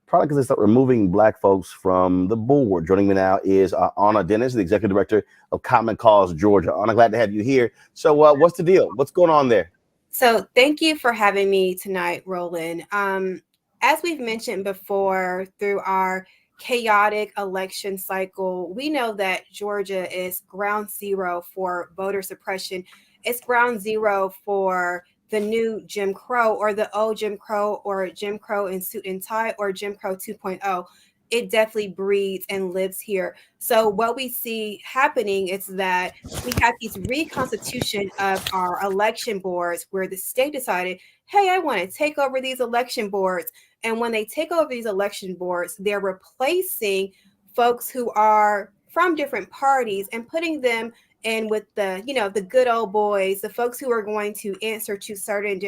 Probably because they start removing Black folks from the board. Joining me now is Anna Dennis, the executive director of Common Cause Georgia. Anna, glad to have you here. So what's the deal? What's going on there? So thank you for having me tonight, Roland. As we've mentioned before, through our chaotic election cycle, we know that Georgia is ground zero for voter suppression. It's ground zero for the new Jim Crow, or the old Jim Crow, or Jim Crow in suit and tie, or Jim Crow 2.0. It definitely breeds and lives here. So what we see happening is that we have these reconstitution of our election boards where the state decided, hey, I want to take over these election boards. And when they take over these election boards, they're replacing folks who are from different parties and putting them and with the good old boys, the folks who are going to answer to certain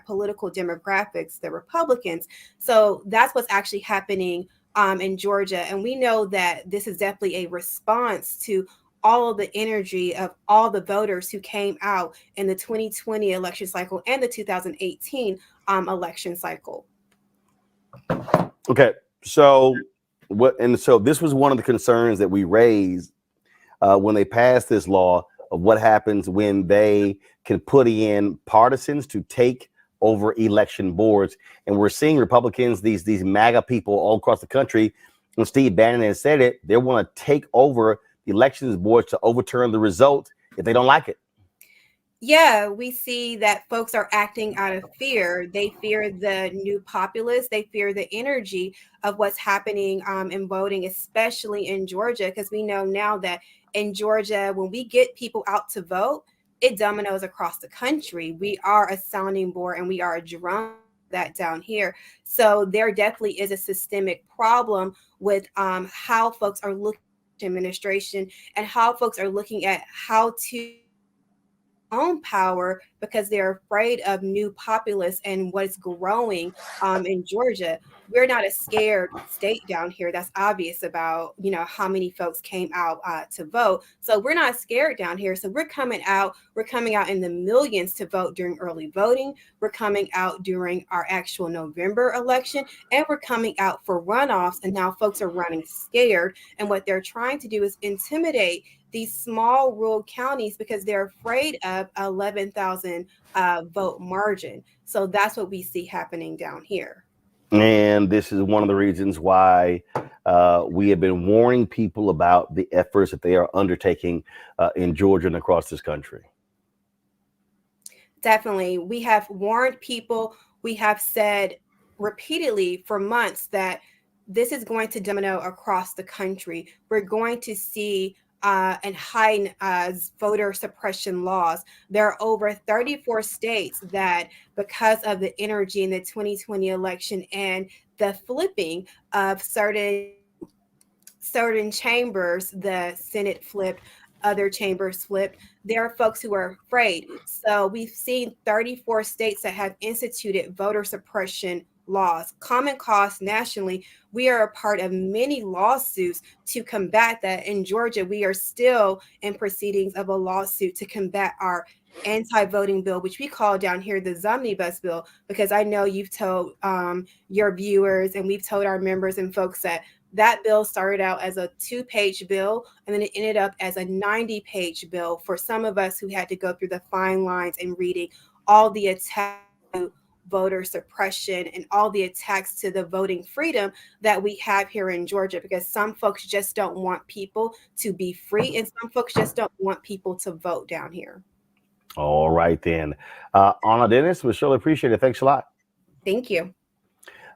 political demographics, the Republicans. So that's what's actually happening in Georgia. And we know that this is definitely a response to all of the energy of all the voters who came out in the 2020 election cycle and the 2018 election cycle. Okay, so this was one of the concerns that we raised when they passed this law of what happens when they can put in partisans to take over election boards. And we're seeing Republicans, these MAGA people all across the country, and Steve Bannon has said it, they want to take over the elections boards to overturn the result if they don't like it. Yeah, we see that folks are acting out of fear. They fear the new populace. They fear the energy of what's happening in voting, especially in Georgia, because we know now that in Georgia, when we get people out to vote, it dominoes across the country. We are a sounding board and we are a drum that down here. So there definitely is a systemic problem with how folks are looking at administration and how folks are looking at how to own power because they're afraid of new populace and what's growing in Georgia. We're not a scared state down here. That's obvious about, how many folks came out to vote. So we're not scared down here. So we're coming out in the millions to vote during early voting. We're coming out during our actual November election, and we're coming out for runoffs. And now folks are running scared. And what they're trying to do is intimidate these small rural counties because they're afraid of 11,000 vote margin. So that's what we see happening down here. And this is one of the reasons why we have been warning people about the efforts that they are undertaking in Georgia and across this country. Definitely. We have warned people. We have said repeatedly for months that this is going to domino across the country. We're going to see and heighten voter suppression laws. There are over 34 states that, because of the energy in the 2020 election and the flipping of certain chambers, the Senate flipped, other chambers flipped, there are folks who are afraid. So we've seen 34 states that have instituted voter suppression laws. Common Cause nationally, we are a part of many lawsuits to combat that. In Georgia, we are still in proceedings of a lawsuit to combat our anti-voting bill, which we call down here the Zomnibus bill, because I know you've told your viewers and we've told our members and folks that bill started out as a 2-page bill and then it ended up as a 90-page bill for some of us who had to go through the fine lines and reading all the attacks voter suppression and all the attacks to the voting freedom that we have here in Georgia, because some folks just don't want people to be free and some folks just don't want people to vote down here. All right, then. Anna Dennis, we surely appreciate it. Thanks a lot. Thank you.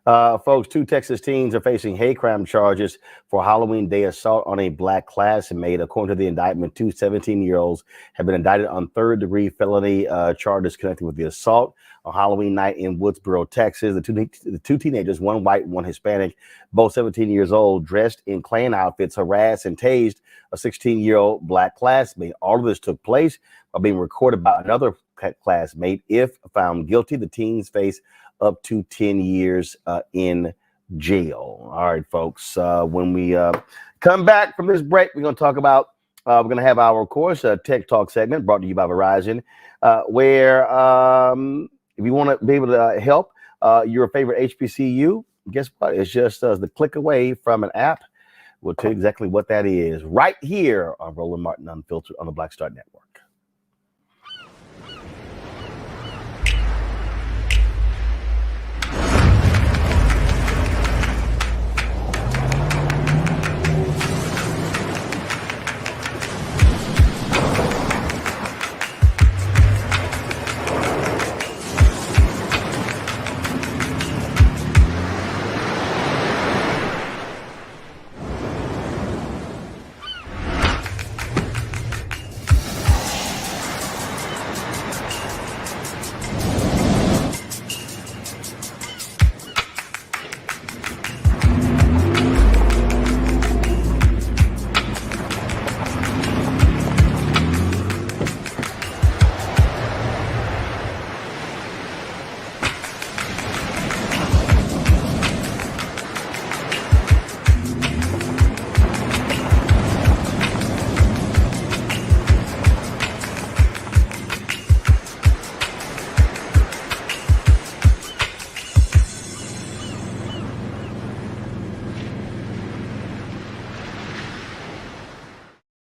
Folks, 2 Texas teens are facing hate crime charges for Halloween Day assault on a black classmate. According to the indictment, 2 17-year-olds have been indicted on 3rd-degree felony charges connected with the assault on Halloween night in Woodsboro, Texas. The two teenagers, one white, one Hispanic, both 17 years old, dressed in Klan outfits, harassed and tased a 16-year-old black classmate. All of this took place while being recorded by another classmate. If found guilty, the teens face up to 10 years in jail. All right, folks. When we come back from this break, we're going to talk about, we're going to have our, of course, Tech Talk segment brought to you by Verizon, where if you want to be able to help your favorite HBCU, guess what? It's just the click away from an app. We'll tell you exactly what that is right here on Roland Martin Unfiltered on the Black Star Network.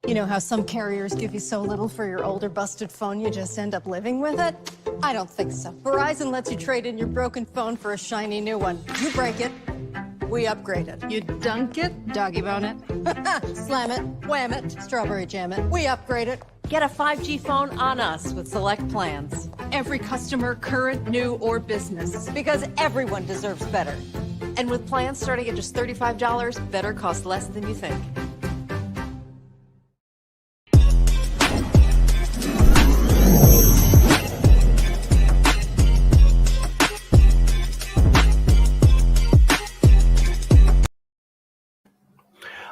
You know how some carriers give you so little for your older busted phone you just end up living with it? I don't think so. Verizon lets you trade in your broken phone for a shiny new one. You break it, we upgrade it. You dunk it, doggy bone it, slam it, wham it, strawberry jam it, we upgrade it. Get a 5G phone on us with select plans. Every customer, current, new, or business. Because everyone deserves better. And with plans starting at just $35, better costs less than you think.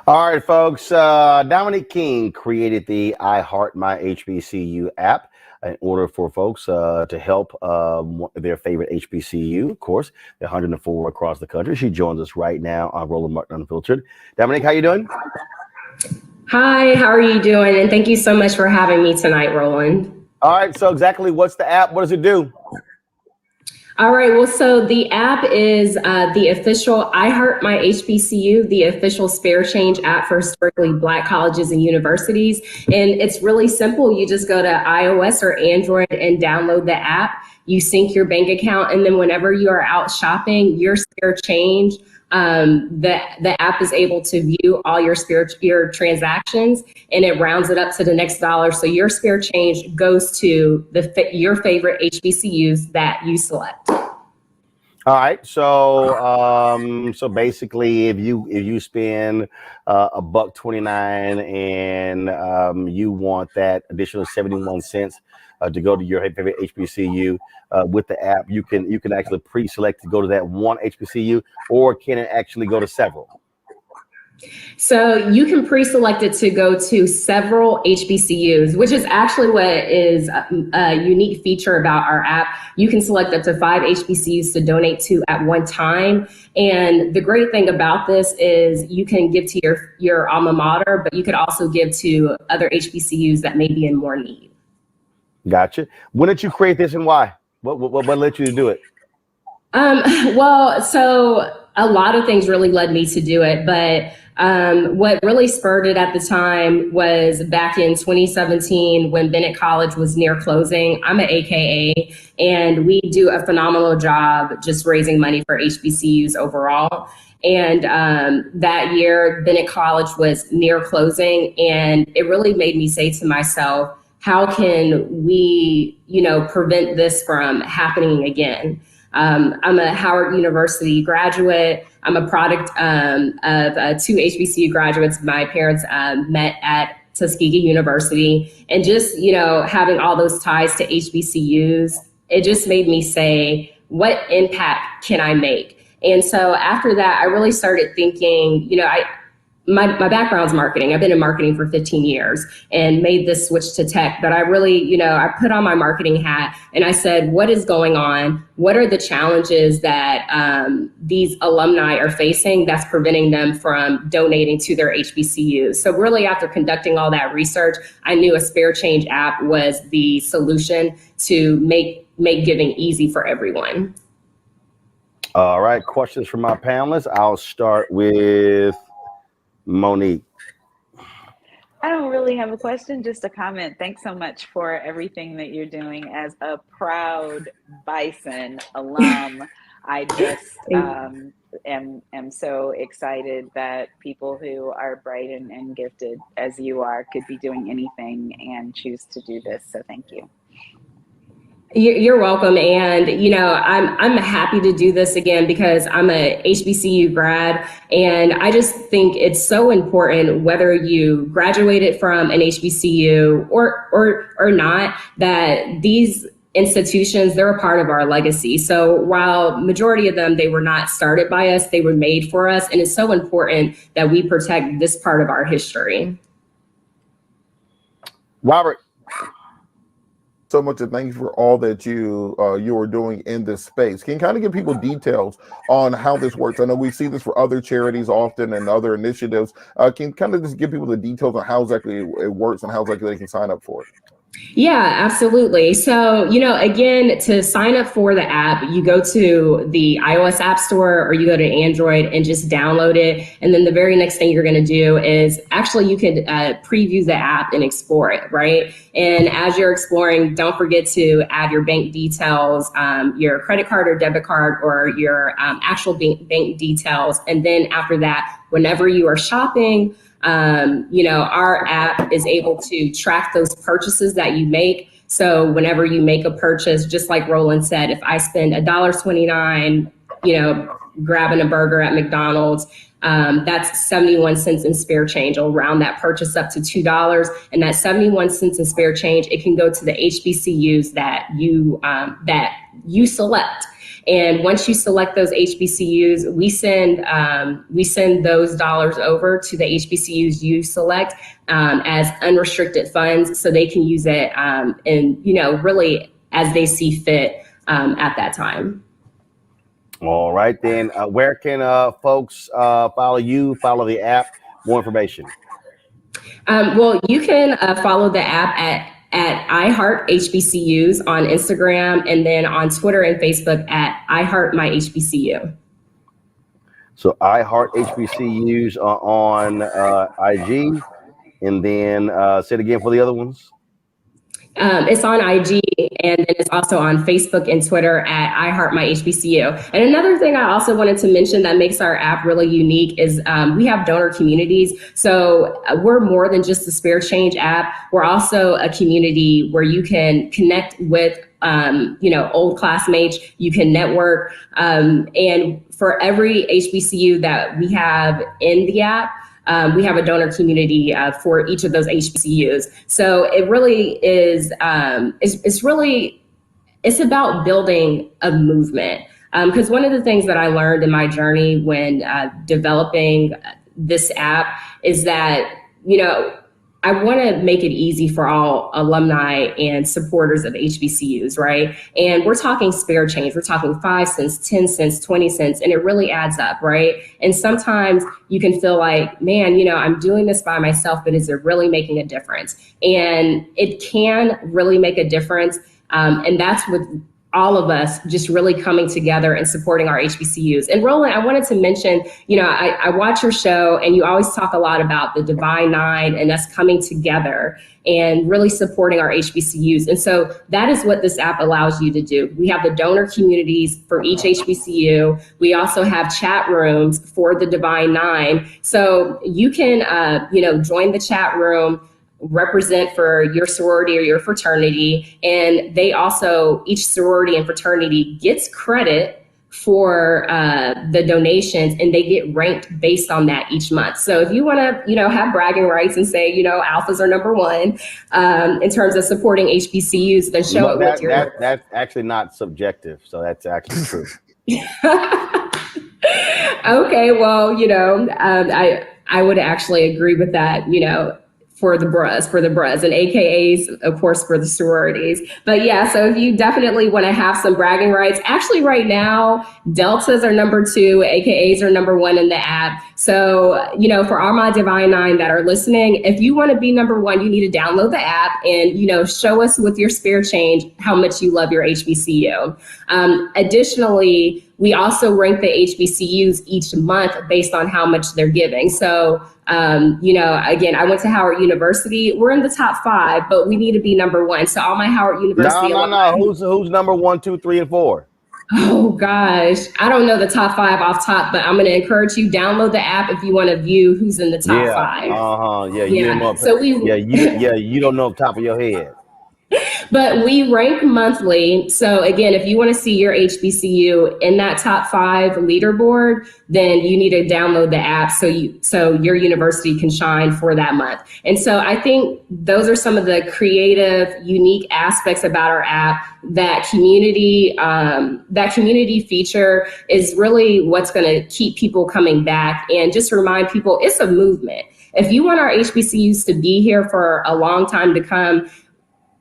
All right, folks. Dominic King created the I Heart My HBCU app in order for folks to help their favorite HBCU. Of course, there are 104 across the country. She joins us right now on Roland Martin Unfiltered. Dominic, how you doing? Hi, how are you doing? And thank you so much for having me tonight, Roland. All right, so exactly what's the app? What does it do? All right, well, so the app is the official I Heart My HBCU, the official spare change app for historically Black colleges and universities. And it's really simple. You just go to iOS or Android and download the app. You sync your bank account, and then whenever you are out shopping, your spare change, the app is able to view all your transactions, and it rounds it up to the next dollar. So your spare change goes to your favorite HBCUs that you select. All right, so so basically, if you spend $1.29 and you want that additional 71 cents to go to your favorite HBCU with the app, you can actually pre-select to go to that one HBCU, or can it actually go to several? So you can pre-select it to go to several HBCUs, which is actually what is a unique feature about our app. You can select up to 5 HBCUs to donate to at one time. And the great thing about this is you can give to your alma mater, but you could also give to other HBCUs that may be in more need. Gotcha. When did you create this and why? What led you to do it? Well, so a lot of things really led me to do it, but what really spurred it at the time was back in 2017 when Bennett College was near closing. I'm an AKA, and we do a phenomenal job just raising money for HBCUs overall. And that year, Bennett College was near closing, and it really made me say to myself, how can we, prevent this from happening again? I'm a Howard University graduate. I'm a product of 2 HBCU graduates. My parents met at Tuskegee University, and just, having all those ties to HBCUs, it just made me say, what impact can I make? And so after that, I really started thinking, my background's marketing. I've been in marketing for 15 years and made this switch to tech. But I really, I put on my marketing hat and I said, what is going on? What are the challenges that these alumni are facing that's preventing them from donating to their HBCUs? So really, after conducting all that research, I knew a spare change app was the solution to make giving easy for everyone. All right, questions from my panelists. I'll start with Monique. I don't really have a question, just a comment. Thanks so much for everything that you're doing. As a proud Bison alum, I just am so excited that people who are bright and gifted as you are could be doing anything and choose to do this. So thank you. You're welcome. And, I'm happy to do this again because I'm a HBCU grad. And I just think it's so important, whether you graduated from an HBCU or not, that these institutions, they're a part of our legacy. So while majority of them, they were not started by us, they were made for us. And it's so important that we protect this part of our history. Robert. So much, and thank you for all that you are doing in this space. Can you kind of give people details on how this works? I know we see this for other charities often and other initiatives. Can you kind of just give people the details on how exactly it works and how exactly they can sign up for it? Yeah, absolutely. So, again, to sign up for the app, you go to the iOS App Store or you go to Android and just download it. And then the very next thing you're going to do is actually you can preview the app and explore it, right? And as you're exploring, don't forget to add your bank details, your credit card or debit card, or your actual bank details. And then after that, whenever you are shopping, our app is able to track those purchases that you make. So whenever you make a purchase, just like Roland said, if I spend $1.29, grabbing a burger at McDonald's, that's 71 cents in spare change. I'll round that purchase up to $2, and that 71 cents in spare change, it can go to the HBCUs that you select. And once you select those HBCUs, we send those dollars over to the HBCUs you select as unrestricted funds, so they can use it and really as they see fit at that time. All right, then where can folks follow you, follow the app, more information? Well, you can follow the app at iHeart HBCUs on Instagram, and then on Twitter and Facebook at iHeart My HBCU. So iHeart HBCUs are on IG, and then say it again for the other ones. It's on IG, and then it's also on Facebook and Twitter at iHeart My HBCU. And another thing I also wanted to mention that makes our app really unique is we have donor communities. So we're more than just a Spare Change app. We're also a community where you can connect with old classmates, you can network. And for every HBCU that we have in the app, we have a donor community for each of those HBCUs. So it really is, it's about building a movement. Because one of the things that I learned in my journey when developing this app is that, I want to make it easy for all alumni and supporters of HBCUs, right? And we're talking spare change. We're talking 5 cents, 10 cents, 20 cents, and it really adds up, right? And sometimes you can feel like, man, I'm doing this by myself, but is it really making a difference? And it can really make a difference. And that's with all of us just really coming together and supporting our HBCUs. And Roland, I wanted to mention, I watch your show and you always talk a lot about the Divine Nine and us coming together and really supporting our HBCUs. And so that is what this app allows you to do. We have the donor communities for each HBCU. We also have chat rooms for the Divine Nine. So you can, join the chat room, represent for your sorority or your fraternity. And they also, each sorority and fraternity gets credit for the donations, and they get ranked based on that each month. So if you want to, have bragging rights and say, alphas are number one in terms of supporting HBCUs, then show it with your... That's actually not subjective. So that's actually true. Okay, well, I would actually agree with that, for the bros and AKAs, of course, for the sororities. But yeah, so if you definitely want to have some bragging rights, actually right now, Deltas are number 2, AKAs are number 1 in the app. So, for all my Divine Nine that are listening, if you want to be number 1, you need to download the app and, show us with your spare change how much you love your HBCU. Additionally, we also rank the HBCUs each month based on how much they're giving. So, again, I went to Howard University. We're in the top 5, but we need to be number 1. So all my Howard University alumni. No. Who's number 1, 2, 3, and 4? Oh gosh, I don't know the top 5 off top, but I'm going to encourage you, download the app if you want to view who's in the top 5. Yeah. So you don't know off the top of your head. But we rank monthly. So again, if you want to see your HBCU in that top 5 leaderboard, then you need to download the app so your university can shine for that month. And so I think those are some of the creative, unique aspects about our app. That community feature is really what's going to keep people coming back, and just remind people it's a movement. If you want our HBCUs to be here for a long time to come,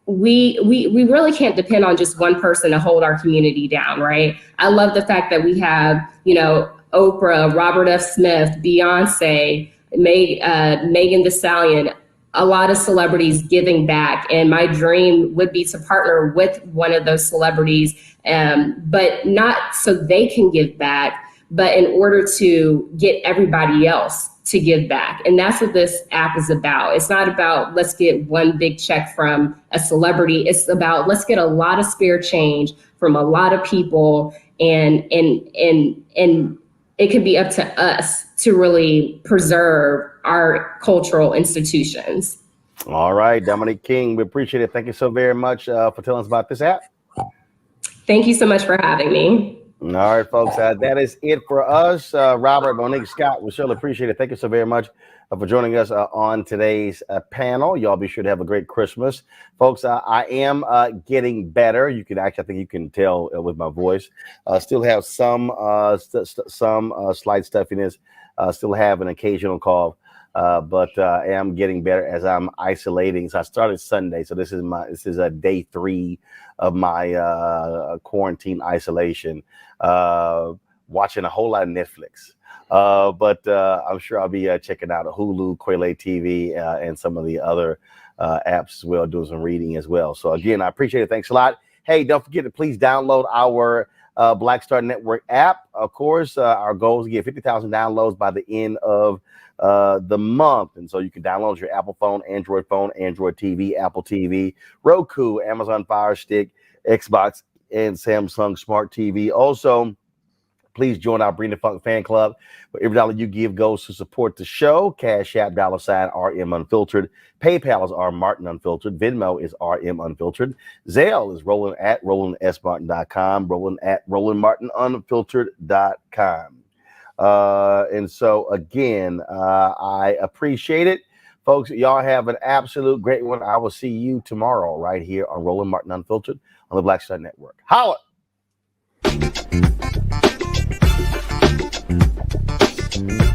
we really can't depend on just one person to hold our community down, right? I love the fact that we have, Oprah, Robert F. Smith, Beyonce, Megan Thee Stallion, a lot of celebrities giving back. And my dream would be to partner with one of those celebrities, but not so they can give back, but in order to get everybody else to give back. And that's what this app is about. It's not about let's get one big check from a celebrity. It's about let's get a lot of spare change from a lot of people, and it can be up to us to really preserve our cultural institutions. All right, Dominique King, we appreciate it. Thank you so very much for telling us about this app. Thank you so much for having me. All right, folks, that is it for us. Robert, Monique, Scott, we surely appreciate it. Thank you so very much for joining us on today's panel. Y'all be sure to have a great Christmas. Folks, I am getting better. You can actually, I think you can tell with my voice. Still have some slight stuffiness. Still have an occasional cough. But I am getting better as I'm isolating. So I started Sunday. So this is a day 3 of my quarantine isolation. Watching a whole lot of Netflix. But I'm sure I'll be checking out Hulu, Quayle TV, and some of the other apps as well, doing some reading as well. So again, I appreciate it. Thanks a lot. Hey, don't forget to please download our Black Star Network app. Of course, our goal is to get 50,000 downloads by the end of the month. And so you can download your Apple phone, Android TV, Apple TV, Roku, Amazon Fire Stick, Xbox, and Samsung Smart TV. Also, please join our Bring the Funk fan club, where every dollar you give goes to support the show. Cash App, $RM Unfiltered. PayPal is R Martin Unfiltered. Venmo is RM Unfiltered. Zelle is Roland at RolandSMartin.com. Roland at RolandMartinUnfiltered.com. And so, again, I appreciate it. Folks, y'all have an absolute great one. I will see you tomorrow right here on Roland Martin Unfiltered on the Black Star Network. Holla! Mm-hmm.